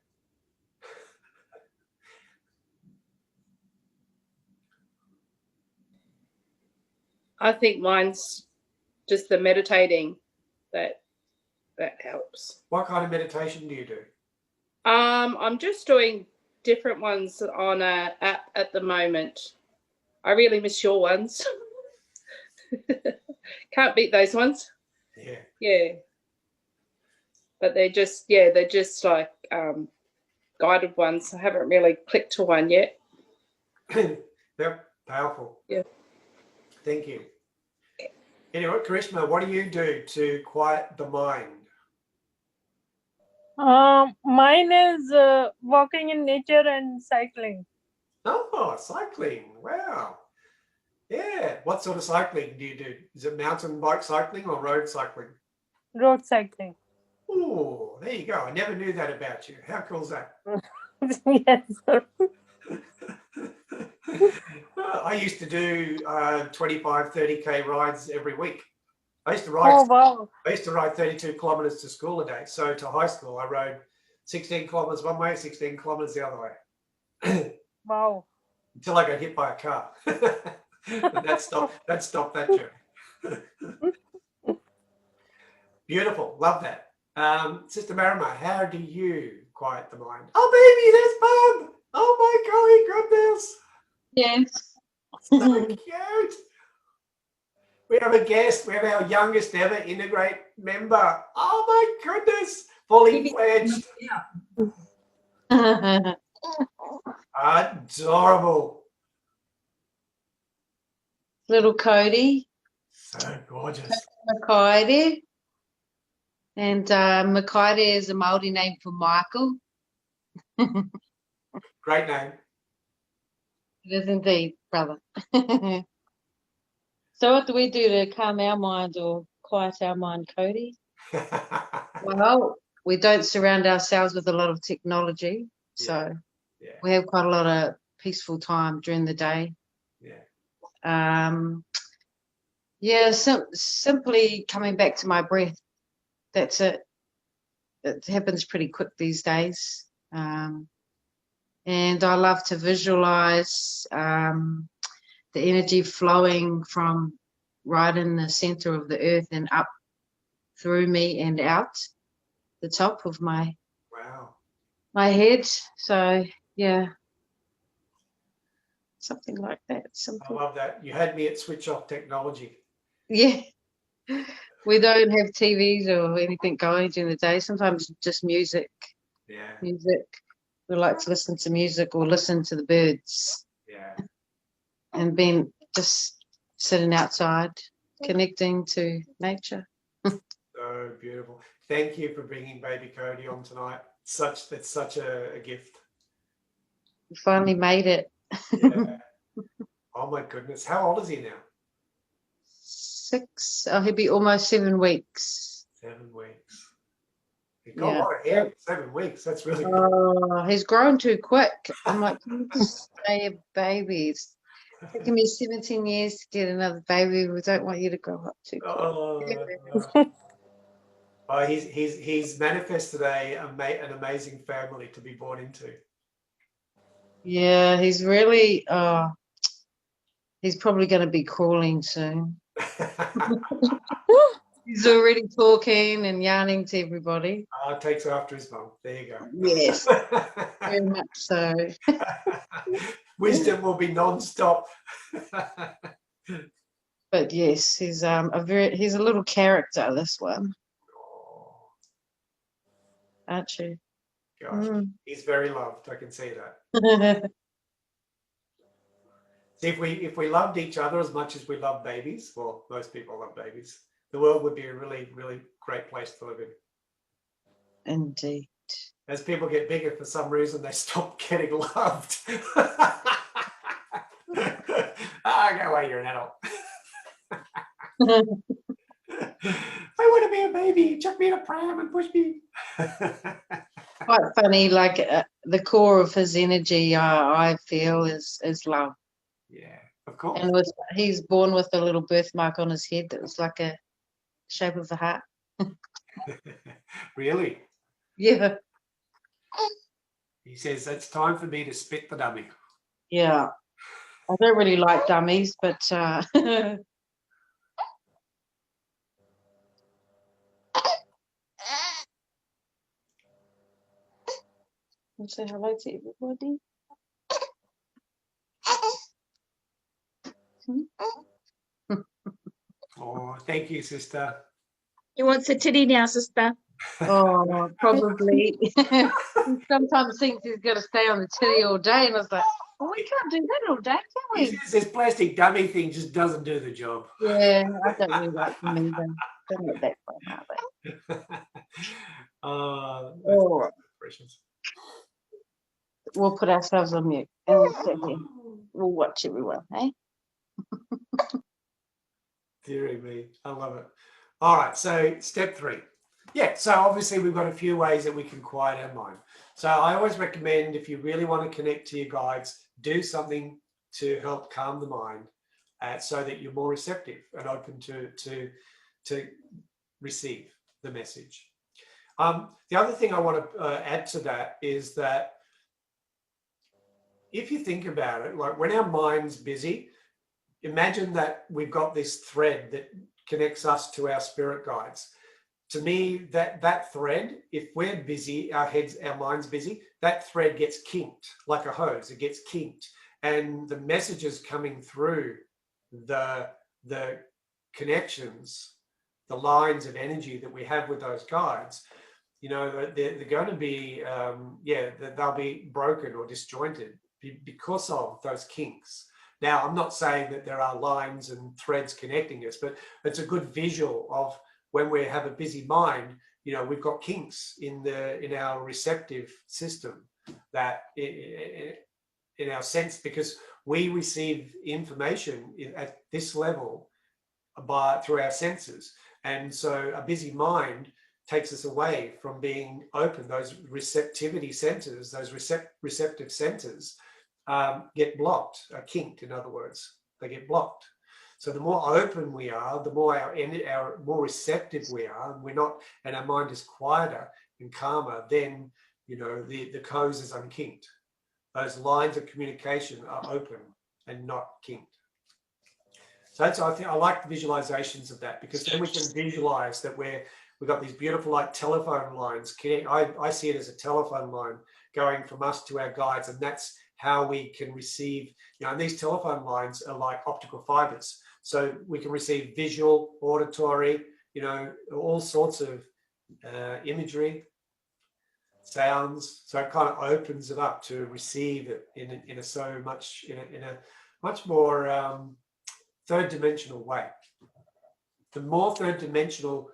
Speaker 7: I think mine's just the meditating that helps.
Speaker 1: What kind of meditation do you do?
Speaker 7: I'm just doing different ones on a app at the moment. I really miss your ones. Can't beat those ones.
Speaker 1: Yeah.
Speaker 7: Yeah. But they're just like guided ones. I haven't really clicked to one yet.
Speaker 1: Yep, powerful.
Speaker 7: Yeah.
Speaker 1: Thank you. Anyway, Karishma, what do you do to quiet the mind?
Speaker 8: Mine is walking in nature and cycling.
Speaker 1: Oh, cycling. Wow. Yeah. What sort of cycling do you do? Is it mountain bike cycling or road cycling?
Speaker 8: Road cycling.
Speaker 1: Oh, there you go. I never knew that about you. How cool is that?
Speaker 8: Yes.
Speaker 1: I used to do 25, 30K rides every week. I used to ride.
Speaker 8: Oh, wow.
Speaker 1: I used to ride 32 kilometers to school a day. So to high school, I rode 16 kilometers one way, 16 kilometers the other way.
Speaker 8: Wow.
Speaker 1: Until I got hit by a car. that stopped that journey. Beautiful. Love that. Sister Marima, how do you quiet the mind? Oh, baby, there's Bob. Oh, my golly goodness.
Speaker 3: Yes.
Speaker 1: So cute. We have a guest. We have our youngest ever Integrate member. Oh, my goodness. Fully fledged. Adorable.
Speaker 3: Little Cody,
Speaker 1: So gorgeous.
Speaker 3: Makaide. And Makaide is a Māori name for Michael.
Speaker 1: Great name.
Speaker 3: It is indeed, brother. So what do we do to calm our mind or quiet our mind, Cody? Well, we don't surround ourselves with a lot of technology. So we have quite a lot of peaceful time during the day. Simply coming back to my breath. That's it. It happens pretty quick these days. And I love to visualize the energy flowing from right in the center of the earth and up through me and out the top of my head. So yeah, something like that.
Speaker 1: I love that. You had me at switch off technology.
Speaker 3: Yeah. We don't have TVs or anything going during the day. Sometimes just music.
Speaker 1: Yeah.
Speaker 3: Music. We like to listen to music or listen to the birds.
Speaker 1: Yeah.
Speaker 3: And being just sitting outside, connecting to nature.
Speaker 1: So beautiful. Thank you for bringing baby Cody on tonight. That's such a gift.
Speaker 3: We finally made it.
Speaker 1: Yeah. Oh my goodness. How old is he now?
Speaker 3: 6. Oh, he'll be almost 7 weeks.
Speaker 1: 7 weeks. He got a lot of hair. 7 weeks. That's really good.
Speaker 3: Oh, he's grown too quick. I'm like, can you just stay a baby? It's taken me 17 years to get another baby. We don't want you to grow up too quick.
Speaker 1: Oh, he's manifested an amazing family to be born into.
Speaker 3: Yeah, he's really. He's probably going to be crawling soon. He's already talking and yarning to everybody.
Speaker 1: Takes after his mum. There you go.
Speaker 3: Yes, very much so.
Speaker 1: Wisdom will be non-stop.
Speaker 3: But yes, he's he's a little character, this one.
Speaker 1: Oh.
Speaker 3: Aren't you?
Speaker 1: Gosh, he's very loved. I can see that. See, if we loved each other as much as we love babies, well, most people love babies, the world would be a really, really great place to live in.
Speaker 3: Indeed.
Speaker 1: As people get bigger, for some reason, they stop getting loved. Go away, you're an adult. I want to be a baby. Chuck me in a pram and push me.
Speaker 3: Quite funny, like the core of his energy, I feel, is love.
Speaker 1: Yeah, of course.
Speaker 3: And he's born with a little birthmark on his head that was like a shape of a heart.
Speaker 1: Really?
Speaker 3: Yeah.
Speaker 1: He says, it's time for me to spit the dummy.
Speaker 3: Yeah. I don't really like dummies, but I'll say hello to everybody.
Speaker 1: Oh, thank you, sister.
Speaker 8: He wants a titty now, sister.
Speaker 3: Oh, probably. He sometimes thinks he's got to stay on the titty all day, and I was like, well, we can't do that all day, can
Speaker 1: He
Speaker 3: we?
Speaker 1: says this plastic dummy thing just doesn't do the job.
Speaker 3: Yeah, I don't really like them either. They're not that fun, are they?
Speaker 1: Oh, precious.
Speaker 3: We'll put ourselves on mute and we'll sit here. We'll watch everyone, eh?
Speaker 1: Deary me, I love it. All right, so step 3. Yeah, so obviously we've got a few ways that we can quiet our mind. So I always recommend, if you really want to connect to your guides, do something to help calm the mind so that you're more receptive and open to receive the message. The other thing I want to add to that is that if you think about it, like when our mind's busy, imagine that we've got this thread that connects us to our spirit guides. To me, that thread, if we're busy, our mind's busy, that thread gets kinked like a hose. It gets kinked, and the messages coming through the connections, the lines of energy that we have with those guides, you know, they're going to be, they'll be broken or disjointed because of those kinks. Now, I'm not saying that there are lines and threads connecting us, but it's a good visual of when we have a busy mind. You know, we've got kinks in our receptive system, that in our sense, because we receive information at this level through our senses, and so a busy mind takes us away from being open. Those receptivity centers, those receptive centers, get blocked, kinked, in other words, they get blocked. So the more open we are, the more our more receptive we are, and our mind is quieter and calmer, then, you know, the hose is unkinked. Those lines of communication are open and not kinked. So I like the visualizations of that, because then we can visualize that we've got these beautiful, like, telephone lines. I see it as a telephone line going from us to our guides, and that's how we can receive, you know, and these telephone lines are like optical fibers. So we can receive visual, auditory, you know, all sorts of imagery, sounds. So it kind of opens it up to receive it in a much more third dimensional way. The more third dimensional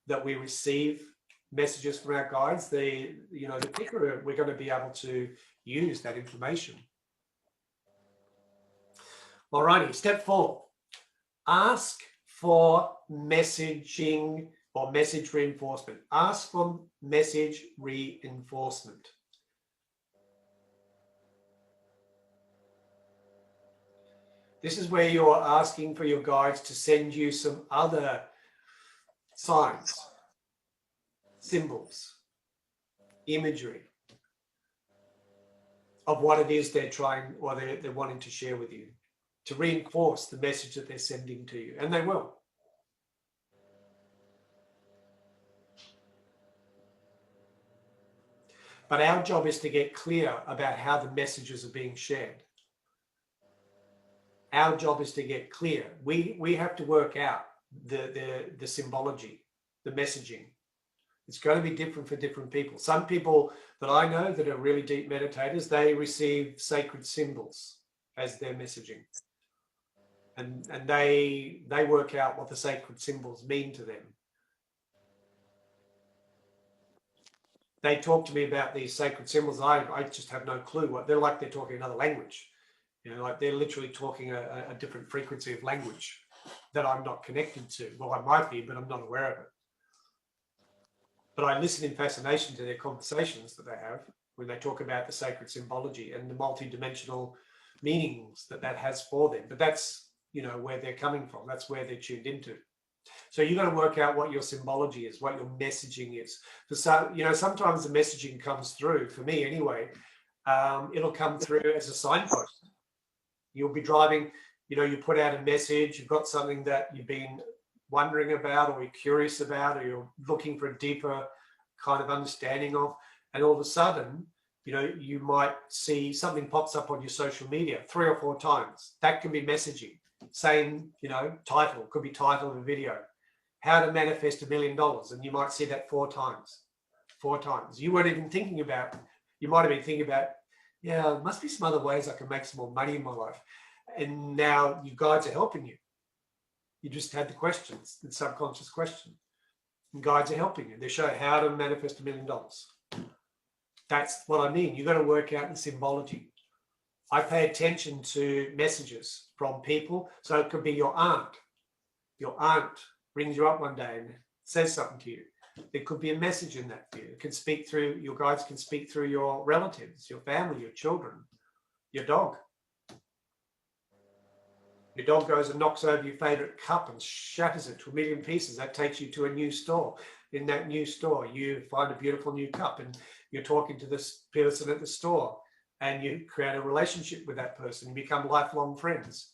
Speaker 1: that we receive messages from our guides, the quicker we're going to be able to use that information. Alrighty, step 4. Ask for messaging or message reinforcement. Ask for message reinforcement. This is where you're asking for your guides to send you some other signs, symbols, imagery of what it is they're trying, or they're wanting to share with you, to reinforce the message that they're sending to you, and they will. But our job is to get clear about how the messages are being shared. Our job is to get clear. We have to work out the symbology, the messaging. It's going to be different for different people. Some people that I know that are really deep meditators, they receive sacred symbols as their messaging. and they work out what the sacred symbols mean to them. They talk to me about these sacred symbols. I just have no clue what they're like. They're talking another language, you know, like they're literally talking a different frequency of language that I'm not connected to. Well, I might be, but I'm not aware of it. But I listen in fascination to their conversations that they have when they talk about the sacred symbology and the multi-dimensional meanings that has for them. But that's, you know, where they're coming from. That's where they're tuned into. So you've got to work out what your symbology is, what your messaging is. For some, you know, sometimes the messaging comes through, for me anyway, it'll come through as a signpost. You'll be driving, you know, you put out a message, you've got something that you've been wondering about or you're curious about or you're looking for a deeper kind of understanding of, and all of a sudden, you know, you might see something pops up on your social media 3 or 4 times. That can be messaging. Same, you know, title, could be title of a video, how to manifest $1 million, and you might see that 4 times. 4 times. You weren't even thinking about, you might have been thinking about, yeah, there must be some other ways I can make some more money in my life. And now your guides are helping you. You just had the questions, the subconscious question. And guides are helping you. They show how to manifest $1 million. That's what I mean. You've got to work out the symbology. I pay attention to messages from people. So it could be your aunt. Your aunt rings you up one day and says something to you. There could be a message in that for you. It can speak through, your guides can speak through your relatives, your family, your children, your dog. Your dog goes and knocks over your favorite cup and shatters it to 1 million pieces. That takes you to a new store. In that new store, you find a beautiful new cup and you're talking to this person at the store and you create a relationship with that person. You become lifelong friends.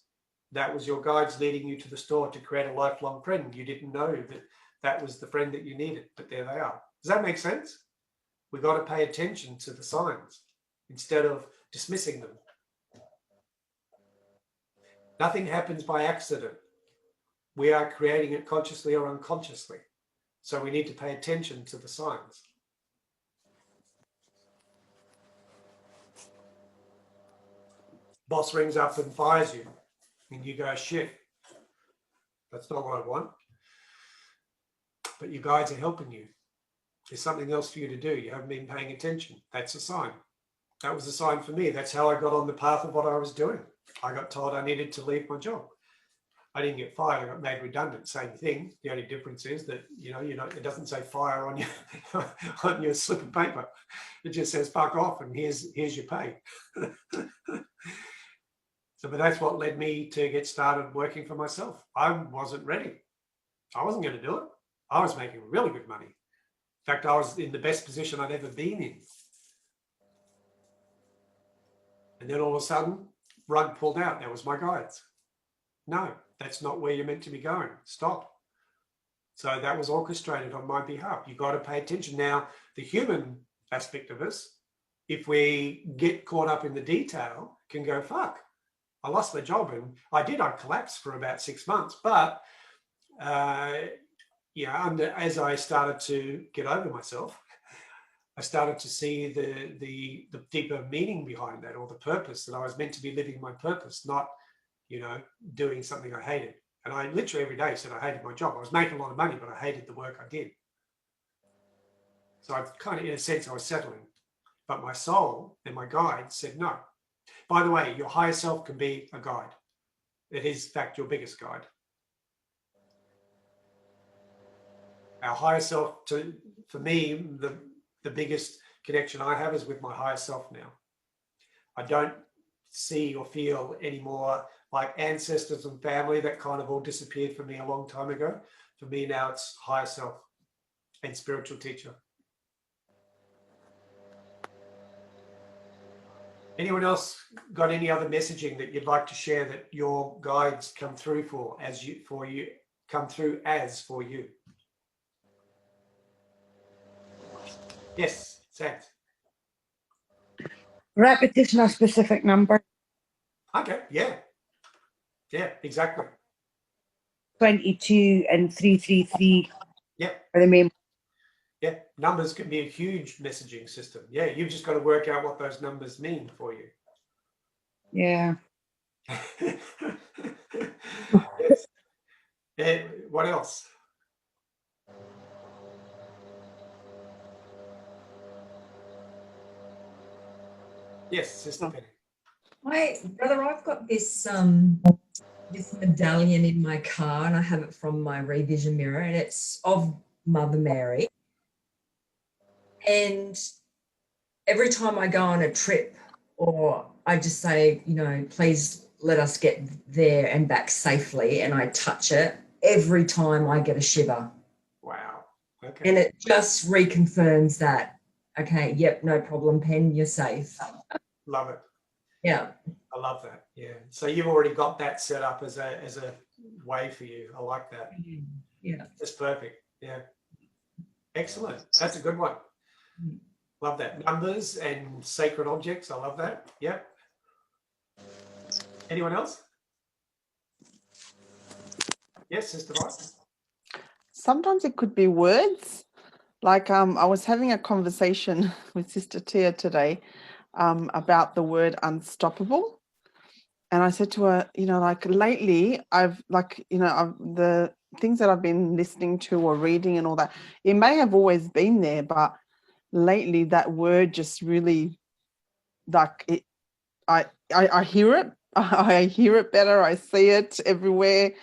Speaker 1: That was your guides leading you to the store to create a lifelong friend. You didn't know that that was the friend that you needed, but there they are. Does that make sense? We've got to pay attention to the signs instead of dismissing them. Nothing happens by accident. We are creating it consciously or unconsciously. So we need to pay attention to the signs. Boss rings up and fires you and you go, shit, that's not what I want. But your guides are helping you. There's something else for you to do. You haven't been paying attention. That's a sign. That was a sign for me. That's how I got on the path of what I was doing. I got told I needed to leave my job. I didn't get fired. I got made redundant. Same thing. The only difference is that, you know, it doesn't say fire on your on your slip of paper. It just says fuck off and here's your pay. So, but that's what led me to get started working for myself. I wasn't ready. I wasn't going to do it. I was making really good money. In fact, I was in the best position I'd ever been in. And then all of a sudden, rug pulled out. That was my guides. No, that's not where you're meant to be going. Stop. So that was orchestrated on my behalf. You've got to pay attention. Now, the human aspect of us, if we get caught up in the detail, can go, fuck, I lost my job. And I collapsed for about 6 months. But, as I started to get over myself, I started to see the deeper meaning behind that, or the purpose, that I was meant to be living my purpose, not, you know, doing something I hated. And I literally every day said I hated my job. I was making a lot of money, but I hated the work I did. So I kind of, in a sense, I was settling. But my soul and my guide said no. By the way, your higher self can be a guide. It is, in fact, your biggest guide. Our higher self, for me, the biggest connection I have is with my higher self now. I don't see or feel anymore like ancestors and family. That kind of all disappeared for me a long time ago. For me now, it's higher self and spiritual teacher. Anyone else got any other messaging that you'd like to share that your guides come through for you? Yes, Sam.
Speaker 5: Repetition of specific number.
Speaker 1: Okay, yeah. Yeah, exactly.
Speaker 5: 22 and 333
Speaker 1: Yep.
Speaker 5: are the main.
Speaker 1: Yeah, numbers can be a huge messaging system. Yeah, you've just got to work out what those numbers mean for you.
Speaker 5: Yeah.
Speaker 1: Yes. And what else? Yes, Sister Penny.
Speaker 2: Brother, I've got this this medallion in my car, and I have it from my revision mirror, and it's of Mother Mary. And every time I go on a trip, or I just say, you know, please let us get there and back safely, and I touch it, every time I get a shiver.
Speaker 1: Wow. Okay.
Speaker 2: And it just reconfirms that, okay, yep, no problem, Pen, you're safe.
Speaker 1: Love it.
Speaker 2: Yeah.
Speaker 1: I love that. Yeah. So you've already got that set up as a way for you. I like that.
Speaker 2: Yeah.
Speaker 1: That's perfect. Yeah. Excellent. That's a good one. Love that. Numbers and sacred objects. I love that. Yeah. Anyone else? Yes, Sister Rice.
Speaker 6: Sometimes it could be words. Like I was having a conversation with Sister Tia today about the word unstoppable. And I said to her, you know, like lately I've like, you know, the things that I've been listening to or reading and all that, it may have always been there, but lately that word just really like it, I hear it. I hear it better. I see it everywhere.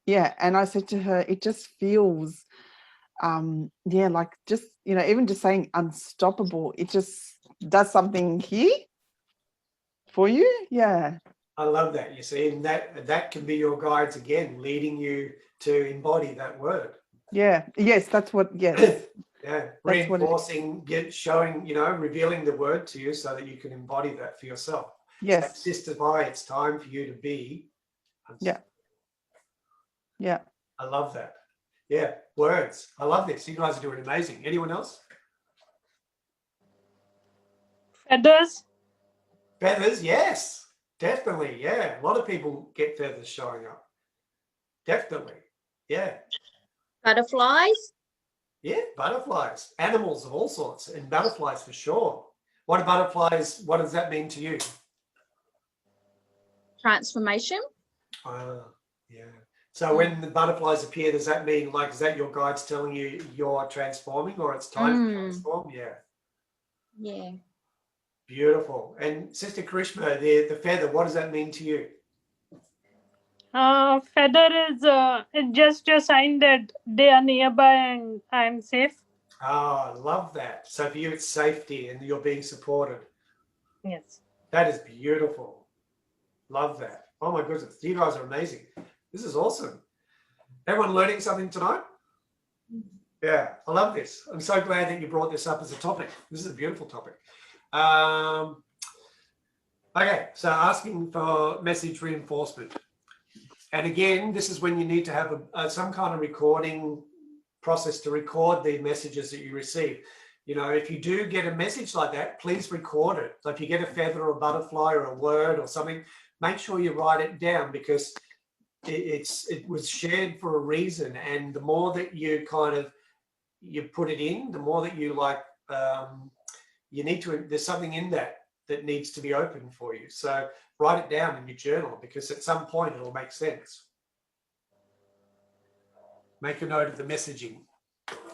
Speaker 6: Yeah. And I said to her, it just feels, yeah, like just, you know, even just saying unstoppable, it just does something here for you. Yeah.
Speaker 1: I love that. You see, and that can be your guides again, leading you to embody that word.
Speaker 6: Yeah. Yes, that's what. Yes.
Speaker 1: Yeah.
Speaker 6: That's what
Speaker 1: Reinforcing, showing, you know, revealing the word to you so that you can embody that for yourself.
Speaker 6: Yes.
Speaker 1: So, Sister Vi, it's time for you to be.
Speaker 6: Yeah. Yeah.
Speaker 1: I love that. Yeah. Words. I love this. You guys are doing amazing. Anyone else?
Speaker 8: Feathers.
Speaker 1: Feathers. Yes. Definitely. Yeah. A lot of people get feathers showing up. Definitely. Yeah.
Speaker 9: Butterflies.
Speaker 1: Yeah. Butterflies. Animals of all sorts, and butterflies for sure. What are butterflies? What does that mean to you?
Speaker 9: Transformation.
Speaker 1: Yeah. So when the butterflies appear, does that mean, like, is that your guides telling you you're transforming, or it's time to transform? Yeah.
Speaker 9: Yeah.
Speaker 1: Beautiful. And Sister Karishma, the feather, what does that mean to you?
Speaker 8: Feather is just a sign that they are nearby and I'm safe.
Speaker 1: Oh, I love that. So for you, it's safety and you're being supported.
Speaker 8: Yes.
Speaker 1: That is beautiful. Love that. Oh my goodness, you guys are amazing. This is awesome. Everyone learning something tonight? Yeah, I love this. I'm so glad that you brought this up as a topic. This is a beautiful topic. Okay, so asking for message reinforcement. And again, this is when you need to have some kind of recording process to record the messages that you receive. You know, if you do get a message like that, please record it. So if you get a feather or a butterfly or a word or something, make sure you write it down, because it was shared for a reason. And the more that you you put it in, the more that you you need to, there's something in that needs to be open for you. So write it down in your journal, because at some point it'll make sense. Make a note of the messaging,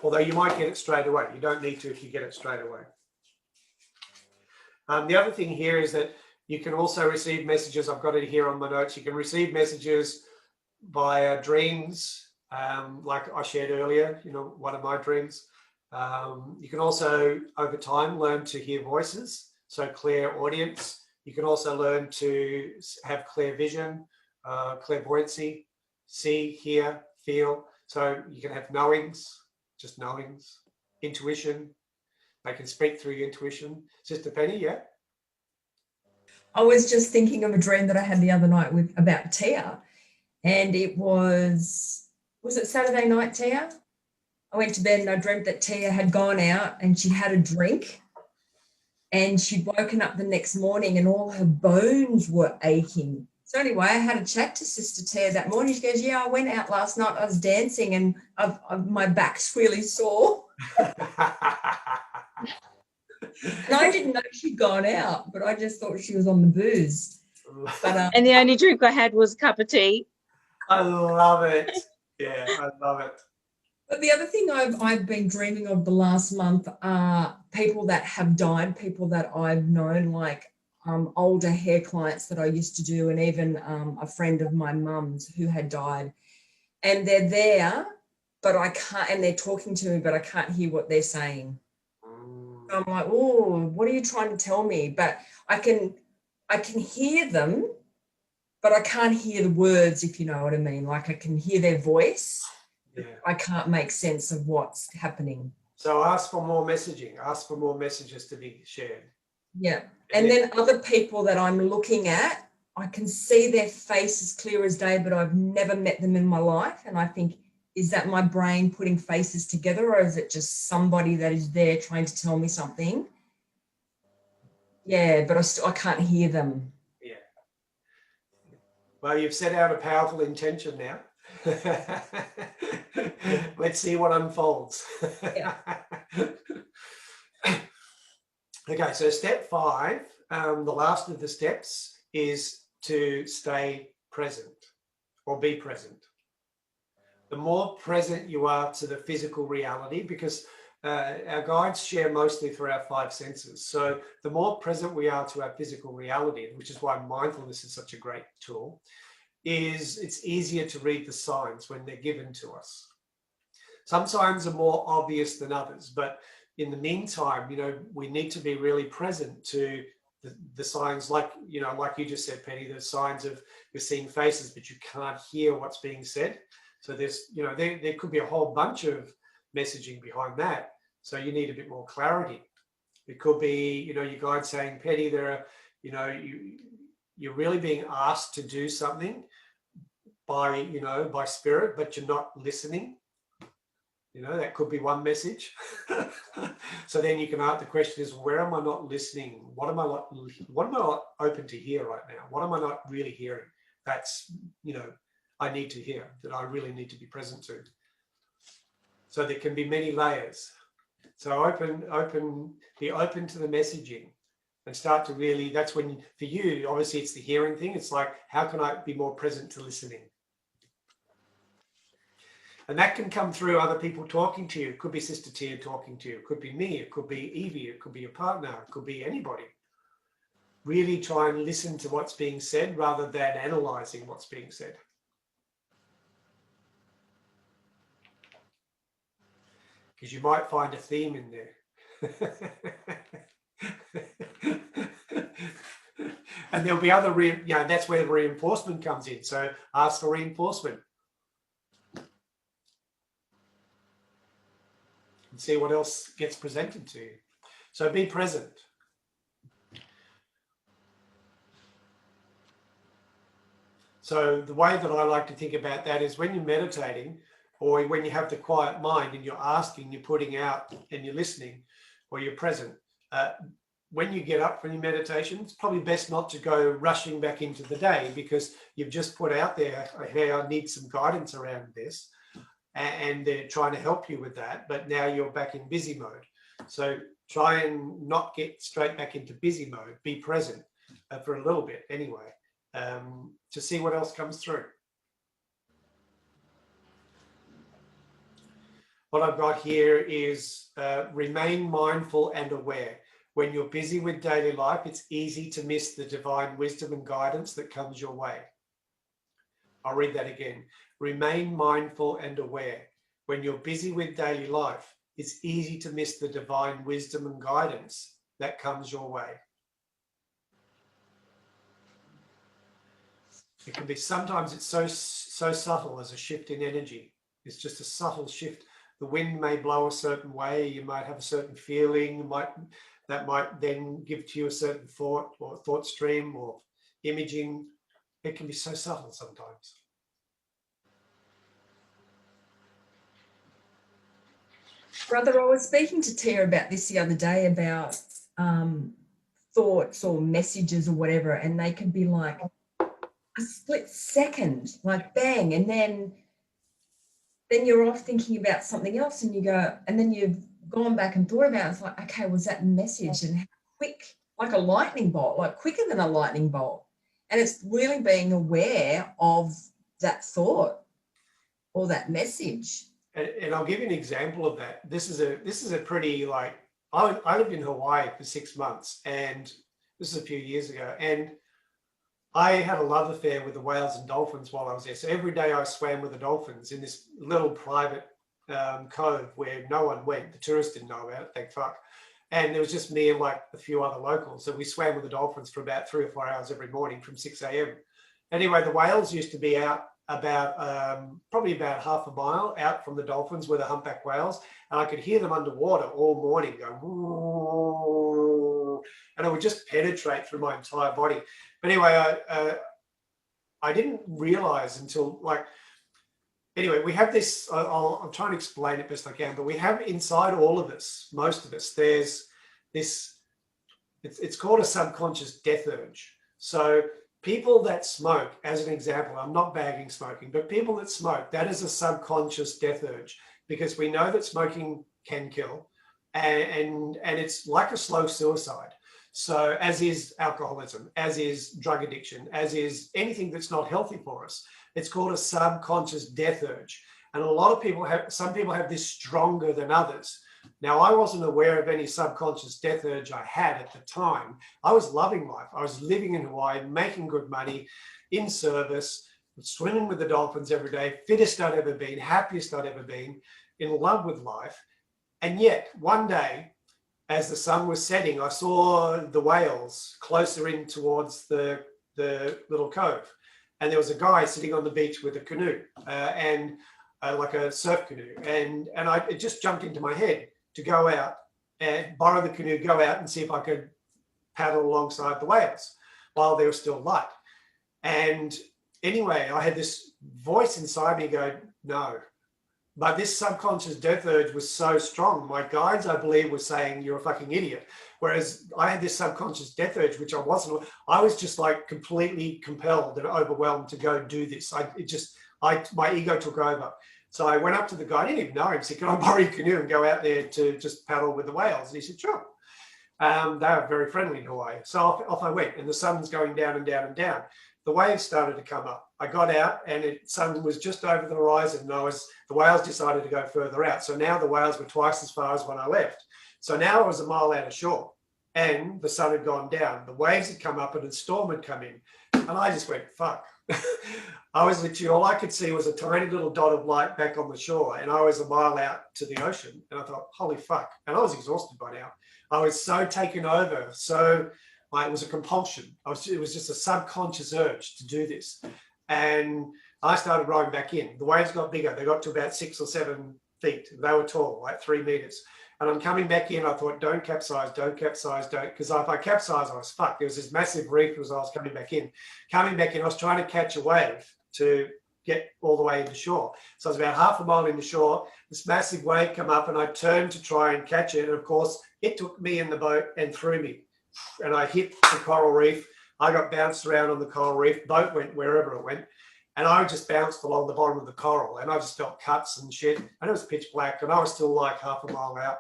Speaker 1: although you might get it straight away. You don't need to if you get it straight away. The other thing here is that you can also receive messages. I've got it here on my notes. You can receive messages via dreams, like I shared earlier, you know, one of my dreams. You can also, over time, learn to hear voices, so clairaudience. You can also learn to have clear vision, clairvoyancy, see, hear, feel. So you can have knowings, just knowings, intuition. They can speak through your intuition. Sister Penny, yeah?
Speaker 2: I was just thinking of a dream that I had the other night about Tia. And it was it Saturday night, Tia? I went to bed and I dreamt that Tia had gone out and she had a drink, and she'd woken up the next morning and all her bones were aching. So anyway, I had a chat to Sister Tia that morning. She goes, yeah, I went out last night. I was dancing and my back's really sore. And I didn't know she'd gone out, but I just thought she was on the booze. But,
Speaker 9: and the only drink I had was a cup of tea.
Speaker 1: I love it. Yeah, I love it.
Speaker 2: But the other thing I've been dreaming of the last month are people that have died, people that I've known, like older hair clients that I used to do, and even a friend of my mum's who had died. And they're there, but I can't, and they're talking to me, but I can't hear what they're saying. So I'm like, oh, what are you trying to tell me? But I can hear them, but I can't hear the words, if you know what I mean. Like I can hear their voice.
Speaker 1: Yeah.
Speaker 2: I can't make sense of what's happening.
Speaker 1: So ask for more messaging. Ask for more messages to be shared.
Speaker 2: Yeah. And then other people that I'm looking at, I can see their face as clear as day, but I've never met them in my life. And I think, is that my brain putting faces together, or is it just somebody that is there trying to tell me something? Yeah, but I can't hear them.
Speaker 1: Yeah. Well, you've set out a powerful intention now. Let's see what unfolds.
Speaker 2: Yeah.
Speaker 1: Okay, so step 5, the last of the steps, is to stay present or be present. The more present you are to the physical reality, because our guides share mostly through our 5 senses. So the more present we are to our physical reality, which is why mindfulness is such a great tool, is it's easier to read the signs when they're given to us. Some signs are more obvious than others, but in the meantime, we need to be really present to the signs, like you just said, Penny, the signs of you're seeing faces, but you can't hear what's being said. So there's, there could be a whole bunch of messaging behind that. So you need a bit more clarity. It could be, your guide saying, Penny, you're really being asked to do something by spirit, but you're not listening. That could be one message. So then you can ask, the question is, where am I not listening? What am I not open to hear right now? What am I not really hearing? That's, I need to hear, that I really need to be present to. So there can be many layers. So be open to the messaging and start to really, that's when, for you, obviously it's the hearing thing. It's like, how can I be more present to listening? And that can come through other people talking to you. It could be Sister Tia talking to you. It could be me. It could be Evie. It could be your partner. It could be anybody. Really try and listen to what's being said rather than analyzing what's being said. Because you might find a theme in there. And there'll be other, that's where the reinforcement comes in. So ask for reinforcement. And see what else gets presented to you. So be present. So the way that I like to think about that is when you're meditating, or when you have the quiet mind and you're asking, you're putting out and you're listening, or you're present, when you get up from your meditation, it's probably best not to go rushing back into the day, because you've just put out there, hey, I need some guidance around this, and they're trying to help you with that, but now you're back in busy mode. So try and not get straight back into busy mode. Be present for a little bit anyway, to see what else comes through. What I've got here is remain mindful and aware. When you're busy with daily life, it's easy to miss the divine wisdom and guidance that comes your way. I'll read that again. Remain mindful and aware. When you're busy with daily life, it's easy to miss the divine wisdom and guidance that comes your way. It can be, sometimes it's so subtle as a shift in energy. It's just a subtle shift. The wind may blow a certain way. You might have a certain feeling. That might then give to you a certain thought or thought stream or imaging. It can be so subtle sometimes.
Speaker 2: Brother, I was speaking to Tia about this the other day about thoughts or messages or whatever, and they can be like a split second, like bang, and then you're off thinking about something else, and you go, and then you've gone back and thought about it. It's like, okay, was that message? And how quick, like a lightning bolt, like quicker than a lightning bolt. And it's really being aware of that thought or that message.
Speaker 1: And I'll give you an example of that. This is a pretty, like, I lived in Hawaii for 6 months, and this is a few years ago, and I had a love affair with the whales and dolphins while I was there. So every day I swam with the dolphins in this little private cove where no one went. The tourists didn't know about it, thank fuck. And there was just me and like a few other locals. So we swam with the dolphins for about 3 or 4 hours every morning from 6 a.m. Anyway, the whales used to be out about probably about half a mile out from the dolphins were the humpback whales, and I could hear them underwater all morning going, "Woo," and it would just penetrate through my entire body. But anyway, I didn't realize until like, anyway, we have this, I'm trying to explain it best I can, but we have inside all of us, most of us, there's this, it's called a subconscious death urge. So people that smoke, as an example, I'm not bagging smoking, but people that smoke, that is a subconscious death urge, because we know that smoking can kill, and it's like a slow suicide. So as is alcoholism, as is drug addiction, as is anything that's not healthy for us. It's called a subconscious death urge. And a lot of people have, some people have this stronger than others. Now, I wasn't aware of any subconscious death urge I had at the time. I was loving life. I was living in Hawaii, making good money, in service, swimming with the dolphins every day, fittest I'd ever been, happiest I'd ever been, in love with life. And yet, one day, as the sun was setting, I saw the whales closer in towards the little cove. And there was a guy sitting on the beach with a canoe like a surf canoe. And it just jumped into my head to go out and borrow the canoe, go out and see if I could paddle alongside the whales while they were still light. And anyway, I had this voice inside me go, no. But this subconscious death urge was so strong. My guides, I believe, were saying, you're a fucking idiot. Whereas I had this subconscious death urge, which I wasn't. I was just like completely compelled and overwhelmed to go do this. My ego took over. So I went up to the guy, I didn't even know him, said, can I borrow your canoe and go out there to just paddle with the whales? And he said, sure. They were very friendly in Hawaii. So off I went, and the sun's going down and down and down. The waves started to come up. I got out, and the sun was just over the horizon, and the whales decided to go further out. So now the whales were twice as far as when I left. So now I was a mile out of shore, and the sun had gone down. The waves had come up, and a storm had come in. And I just went, fuck. I was literally, all I could see was a tiny little dot of light back on the shore, and I was a mile out to the ocean. And I thought, holy fuck. And I was exhausted by now. I was so taken over, so it was a compulsion. It was just a subconscious urge to do this. And I started rowing back in. The waves got bigger. They got to about 6 or 7 feet. They were tall, like 3 meters. And I'm coming back in. I thought, don't capsize, don't. Because if I capsized, I was fucked. There was this massive reef as I was coming back in. Coming back in, I was trying to catch a wave to get all the way into shore. So I was about half a mile into shore. This massive wave came up, and I turned to try and catch it. And of course, it took me in the boat and threw me. And I hit the coral reef. I got bounced around on the coral reef. Boat went wherever it went. And I just bounced along the bottom of the coral, and I just felt cuts and shit. And it was pitch black, and I was still like half a mile out.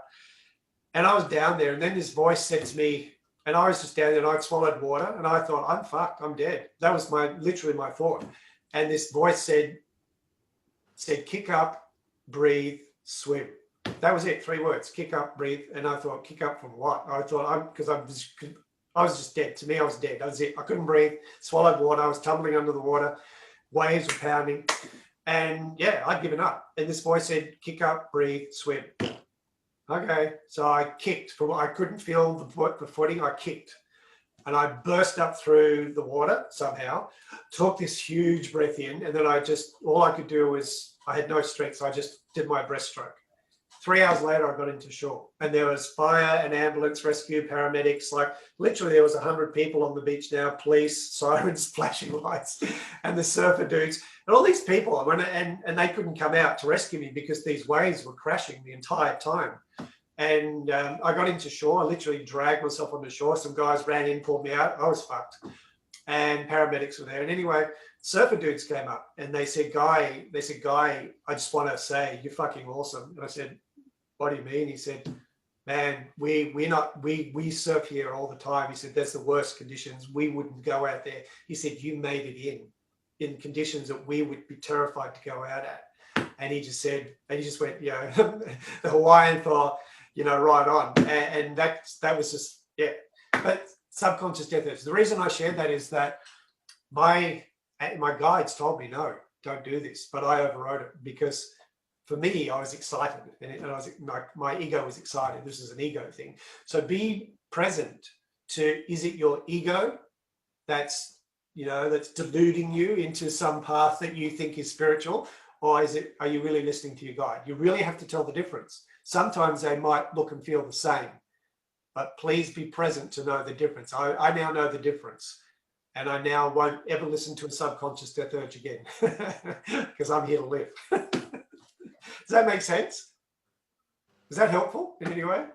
Speaker 1: And I was down there, and then this voice said to me, and I was just down there, and I'd swallowed water, and I thought, I'm fucked, I'm dead. That was literally my thought. And this voice said, kick up, breathe, swim. That was it, 3 words, kick up, breathe. And I thought, kick up from what? I thought, I was just dead. To me, I was dead. That was it. I couldn't breathe, swallowed water. I was tumbling under the water. Waves were pounding. And yeah, I'd given up. And this voice said, kick up, breathe, swim. Okay. So I kicked. I couldn't feel the footing. I kicked. And I burst up through the water somehow, took this huge breath in. And then all I could do was, I had no strength. So I just did my breaststroke. 3 hours later, I got into shore, and there was fire and ambulance, rescue, paramedics. Like literally, there was 100 people on the beach now, police, sirens, flashing lights, and the surfer dudes, and all these people. And they couldn't come out to rescue me because these waves were crashing the entire time. And I got into shore. I literally dragged myself onto shore. Some guys ran in, pulled me out. I was fucked. And paramedics were there. And anyway, surfer dudes came up, and they said, Guy, I just want to say you're fucking awesome. And I said, what do you mean? He said, man, we surf here all the time. He said, that's the worst conditions. We wouldn't go out there. He said, you made it in. in conditions that we would be terrified to go out at. And he just said, and he just went, you know, the Hawaiian for, you know, right on. And that was just, yeah. But subconscious death urge. The reason I shared that is that my guides told me, no, don't do this. But I overrode it because for me, I was excited, and I was my ego was excited. This is an ego thing. So be present to, is it your ego that's, you know, that's deluding you into some path that you think is spiritual, or are you really listening to your guide? You really have to tell the difference. Sometimes they might look and feel the same, but please be present to know the difference. I now know the difference, and I now won't ever listen to a subconscious death urge again because I'm here to live. Does that make sense? Is that helpful in any way?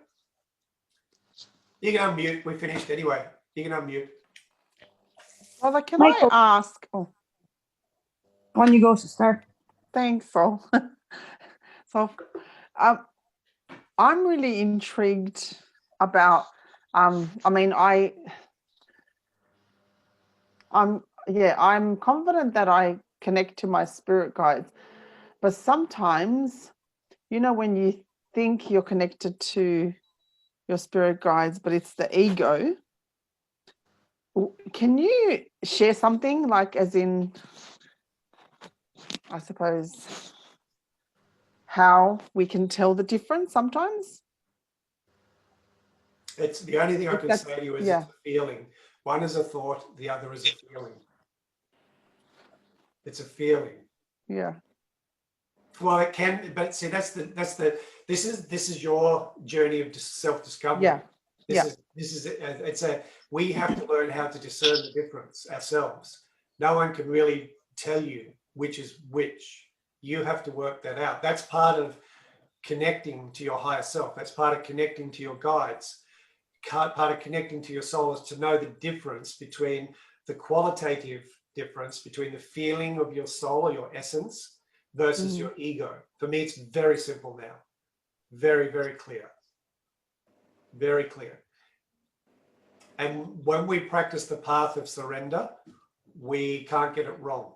Speaker 1: You can unmute. We finished anyway. You can unmute.
Speaker 6: Father, can
Speaker 5: Michael.
Speaker 6: I ask? Oh,
Speaker 5: On you go, sister.
Speaker 6: thanks, Sol. So, I'm really intrigued about. I mean, I'm confident that I connect to my spirit guides, but sometimes, you know, when you think you're connected to your spirit guides, but it's the ego. Can you share something, like, as in, I suppose, how we can tell the difference sometimes?
Speaker 1: It's the only thing I can say to you is
Speaker 6: yeah.
Speaker 1: it's a feeling. One is a thought, the other is a feeling. It's a feeling.
Speaker 6: Yeah.
Speaker 1: Well, it can, but see, this is your journey of self-discovery.
Speaker 6: Yeah.
Speaker 1: We have to learn how to discern the difference ourselves. No one can really tell you which is which. You have to work that out. That's part of connecting to your higher self. That's part of connecting to your guides. Part of connecting to your soul is to know the difference between the qualitative difference between the feeling of your soul or your essence versus your ego. For me, it's very simple now. Very, very clear. Very clear. And when we practice the path of surrender, we can't get it wrong.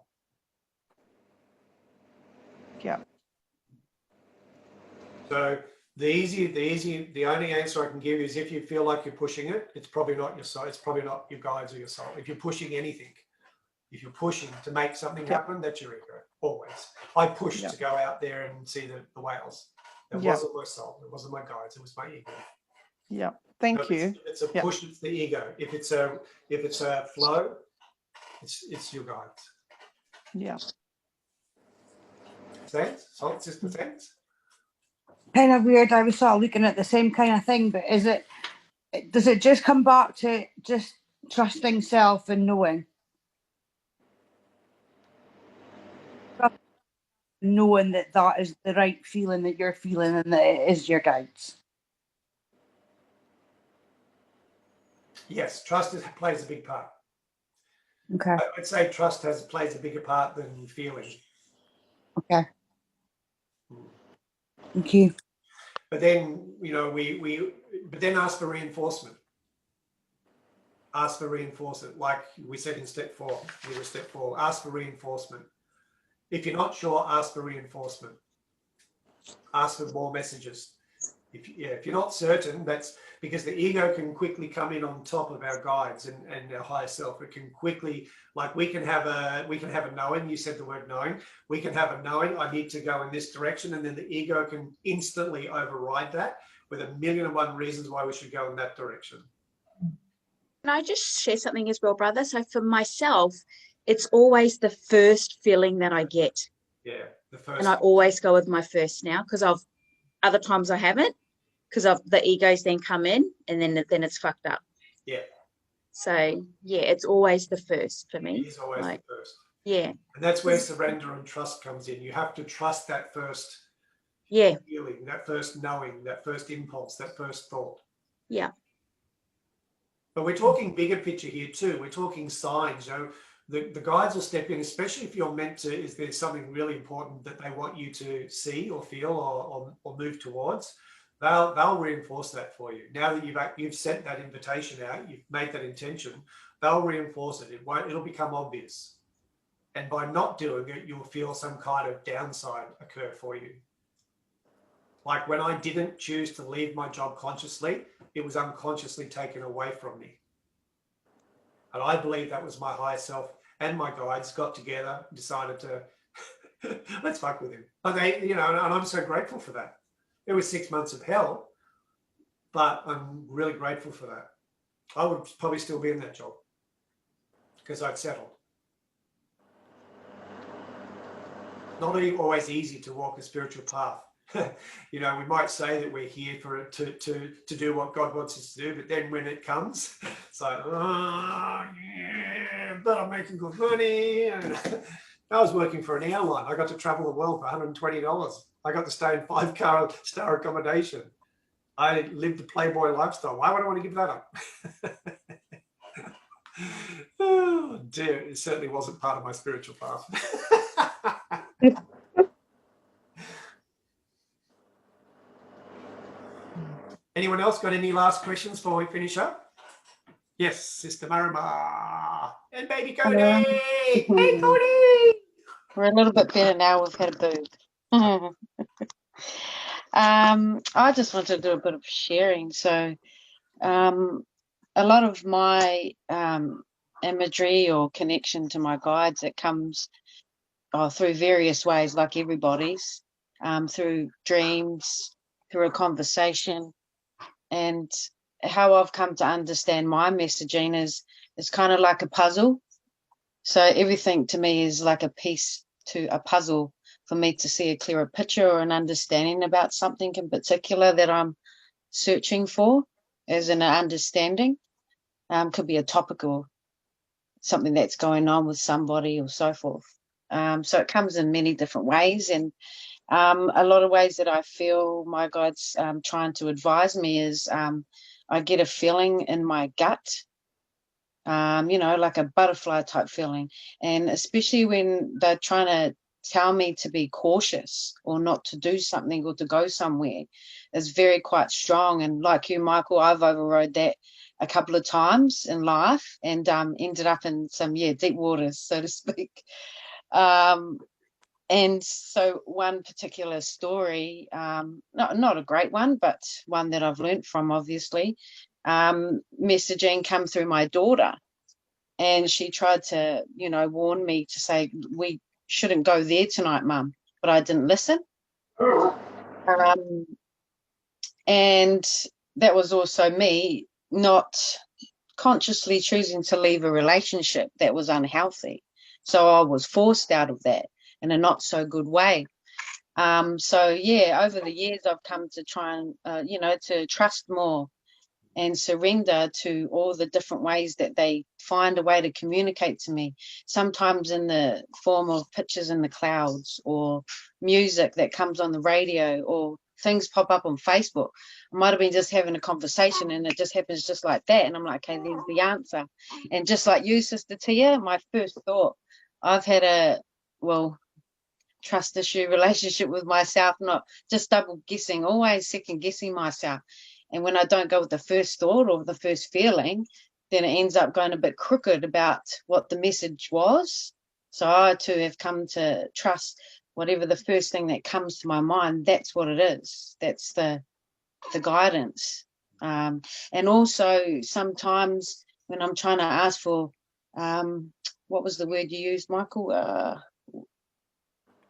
Speaker 6: Yeah.
Speaker 1: So the only answer I can give you is if you feel like you're pushing it, it's probably not your soul. It's probably not your guides or your soul. If you're pushing anything, if you're pushing to make something happen, that's your ego. Always. I pushed to go out there and see the whales. It wasn't my soul. It wasn't my guides. It was my ego.
Speaker 6: Yeah. Thank you.
Speaker 1: If it's a push, it's the ego. If it's a flow, it's your guides.
Speaker 6: Yeah.
Speaker 1: Sense? Salt sister sense?
Speaker 5: Kind of weird. I was sort of looking at the same kind of thing, but does it just come back to just trusting self and knowing that is the right feeling that you're feeling and that it is your guides?
Speaker 1: Yes, trust plays a big part.
Speaker 5: Okay.
Speaker 1: I would say trust plays a bigger part than feeling.
Speaker 5: Okay. Thank you.
Speaker 1: But then, you know, but then ask for reinforcement. Ask for reinforcement. Like we said in step 4, we were step 4, ask for reinforcement. If you're not sure, ask for reinforcement. Ask for more messages. If you're not certain, that's because the ego can quickly come in on top of our guides and our higher self. It can quickly, like we can have a knowing. You said the word knowing. We can have a knowing. I need to go in this direction, and then the ego can instantly override that with 1,000,001 reasons why we should go in that direction.
Speaker 9: Can I just share something as well, brother? So for myself, it's always the first feeling that I get.
Speaker 1: Yeah, the first.
Speaker 9: And I always go with my first now, because other times I haven't, because the egos then come in and then it's fucked up.
Speaker 1: Yeah.
Speaker 9: So yeah, it's always the first for me.
Speaker 1: It is always the first.
Speaker 9: Yeah.
Speaker 1: And that's where surrender and trust comes in. You have to trust that first feeling, that first knowing, that first impulse, that first thought.
Speaker 9: Yeah.
Speaker 1: But we're talking bigger picture here too. We're talking signs. You know, the guides will step in, especially if you're meant to, is there something really important that they want you to see or feel or move towards. They'll reinforce that for you. Now that you've sent that invitation out, you've made that intention, they'll reinforce it. It'll become obvious. And by not doing it, you'll feel some kind of downside occur for you. Like when I didn't choose to leave my job consciously, it was unconsciously taken away from me. And I believe that was my higher self and my guides got together, decided to let's fuck with him. And they, and I'm so grateful for that. It was 6 months of hell, but I'm really grateful for that. I would probably still be in that job because I'd settled. Not always easy to walk a spiritual path. We might say that we're here to do what God wants us to do, but then when it comes, it's like, yeah, but I'm making good money. I was working for an airline. I got to travel the world for $120. I got to stay in 5-star accommodation. I lived the Playboy lifestyle. Why would I want to give that up? Oh dear, it certainly wasn't part of my spiritual path. Anyone else got any last questions before we finish up? Yes, Sister Marima. And baby Cody. Hey, Cody.
Speaker 3: We're a little bit better now. We've had a boob. I just wanted to do a bit of sharing. So a lot of my imagery or connection to my guides, it comes through various ways, like everybody's, through dreams, through a conversation. And how I've come to understand my messaging is kind of like a puzzle. So everything to me is like a piece to a puzzle for me to see a clearer picture or an understanding about something in particular that I'm searching for as an understanding. Could be a topic or something that's going on with somebody or so forth. So it comes in many different ways. And a lot of ways that I feel my guides trying to advise me is I get a feeling in my gut, like a butterfly type feeling. And especially when they're trying to tell me to be cautious or not to do something or to go somewhere, is very quite strong. And like you, Michael, I've overrode that a couple of times in life and ended up in some, deep waters, so to speak. And so one particular story, not a great one, but one that I've learned from, obviously, messaging come through my daughter. And she tried to, warn me to say, we shouldn't go there tonight, Mum. But I didn't listen. And that was also me not consciously choosing to leave a relationship that was unhealthy. So I was forced out of that in a not so good way. Over the years, I've come to try and, to trust more and surrender to all the different ways that they find a way to communicate to me, sometimes in the form of pictures in the clouds or music that comes on the radio or things pop up on Facebook. I might have been just having a conversation and it just happens just like that. And I'm like, okay, there's the answer. And just like you, Sister Tia, my first thought, I've had a, trust issue relationship with myself, not just double guessing, always second guessing myself. And when I don't go with the first thought or the first feeling, then it ends up going a bit crooked about what the message was. So I too have come to trust whatever the first thing that comes to my mind, that's what it is. That's the guidance. And also sometimes when I'm trying to ask for, what was the word you used, Michael?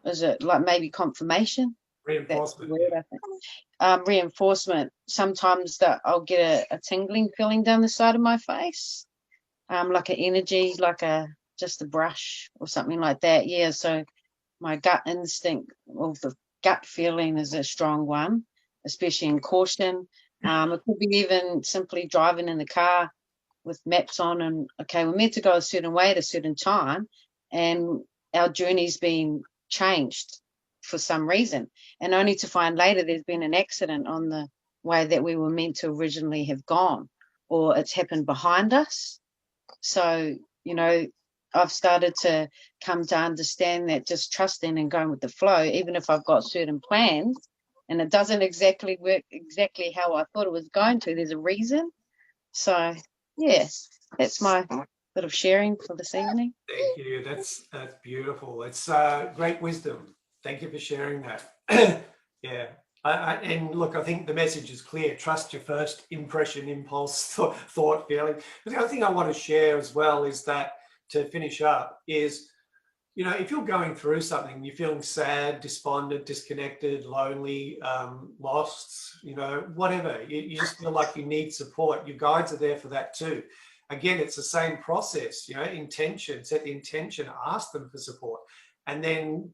Speaker 3: Is it like maybe confirmation?
Speaker 1: Reinforcement.
Speaker 3: Word, I think. Reinforcement. Sometimes that I'll get a tingling feeling down the side of my face, like an energy, like just a brush or something like that. Yeah. So my gut instinct or the gut feeling is a strong one, especially in caution. It could be even simply driving in the car with maps on and, okay, we're meant to go a certain way at a certain time and our journey's been changed for some reason, and only to find later there's been an accident on the way that we were meant to originally have gone, or it's happened behind us. So, I've started to come to understand that just trusting and going with the flow, even if I've got certain plans and it doesn't exactly work exactly how I thought it was going to, there's a reason. So, yes, that's my bit of sharing for this evening.
Speaker 1: Thank you. That's beautiful. It's great wisdom. Thank you for sharing that. Yeah. And look, I think the message is clear. Trust your first impression, impulse, thought, feeling. But the other thing I want to share as well is that, to finish up, is, you know, if you're going through something, you're feeling sad, despondent, disconnected, lonely, lost, you know, whatever, you just feel like you need support, your guides are there for that too. Again, it's the same process, you know, intention, set the intention, ask them for support, and then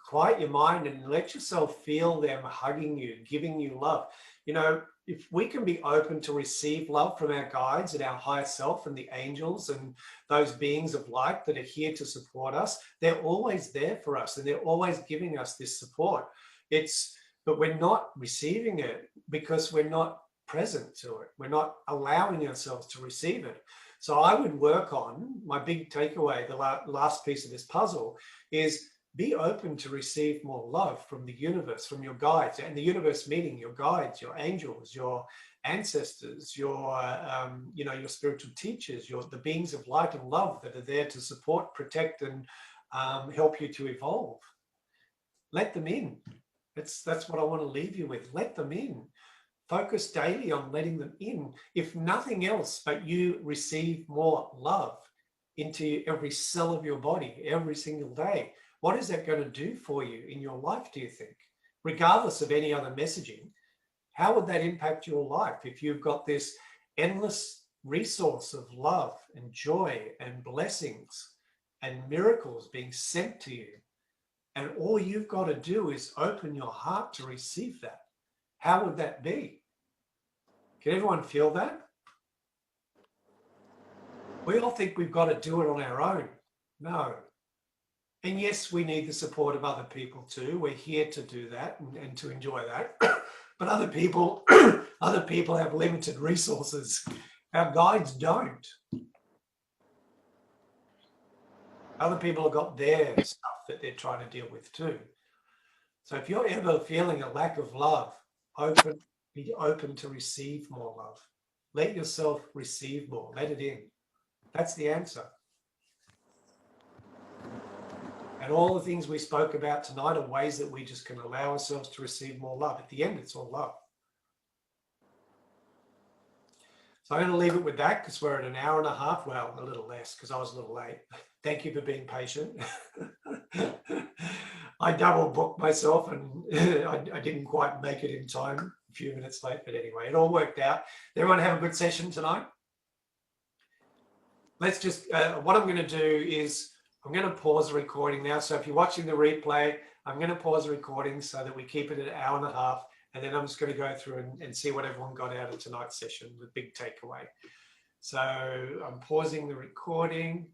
Speaker 1: quiet your mind and let yourself feel them hugging you, giving you love. You know, if we can be open to receive love from our guides and our higher self and the angels and those beings of light that are here to support us, they're always there for us and they're always giving us this support. But we're not receiving it because we're not present to it. We're not allowing ourselves to receive it. So I would work on, my big takeaway, the last piece of this puzzle is, be open to receive more love from the universe, from your guides, and the universe meaning your guides, your angels, your ancestors, your you know, your spiritual teachers, the beings of light and love that are there to support, protect, and help you to evolve. Let them in. That's what I want to leave you with. Let them in. Focus daily on letting them in. If nothing else, but you receive more love into every cell of your body every single day. What is that going to do for you in your life, do you think? Regardless of any other messaging, how would that impact your life if you've got this endless resource of love and joy and blessings and miracles being sent to you, and all you've got to do is open your heart to receive that? How would that be? Can everyone feel that? We all think we've got to do it on our own. No. And yes, we need the support of other people too. We're here to do that and to enjoy that. But other people have limited resources. Our guides don't. Other people have got their stuff that they're trying to deal with too. So if you're ever feeling a lack of love, be open to receive more love. Let yourself receive more. Let it in. That's the answer. And all the things we spoke about tonight are ways that we just can allow ourselves to receive more love. At the end, it's all love. So I'm going to leave it with that because we're at an hour and a half. Well, a little less because I was a little late. Thank you for being patient. I double booked myself and I didn't quite make it in time, a few minutes late, but anyway, it all worked out. Everyone have a good session tonight. Let's just, what I'm going to do is, I'm going to pause the recording now. So if you're watching the replay, I'm going to pause the recording so that we keep it at an hour and a half. And then I'm just going to go through and see what everyone got out of tonight's session, the big takeaway. So I'm pausing the recording.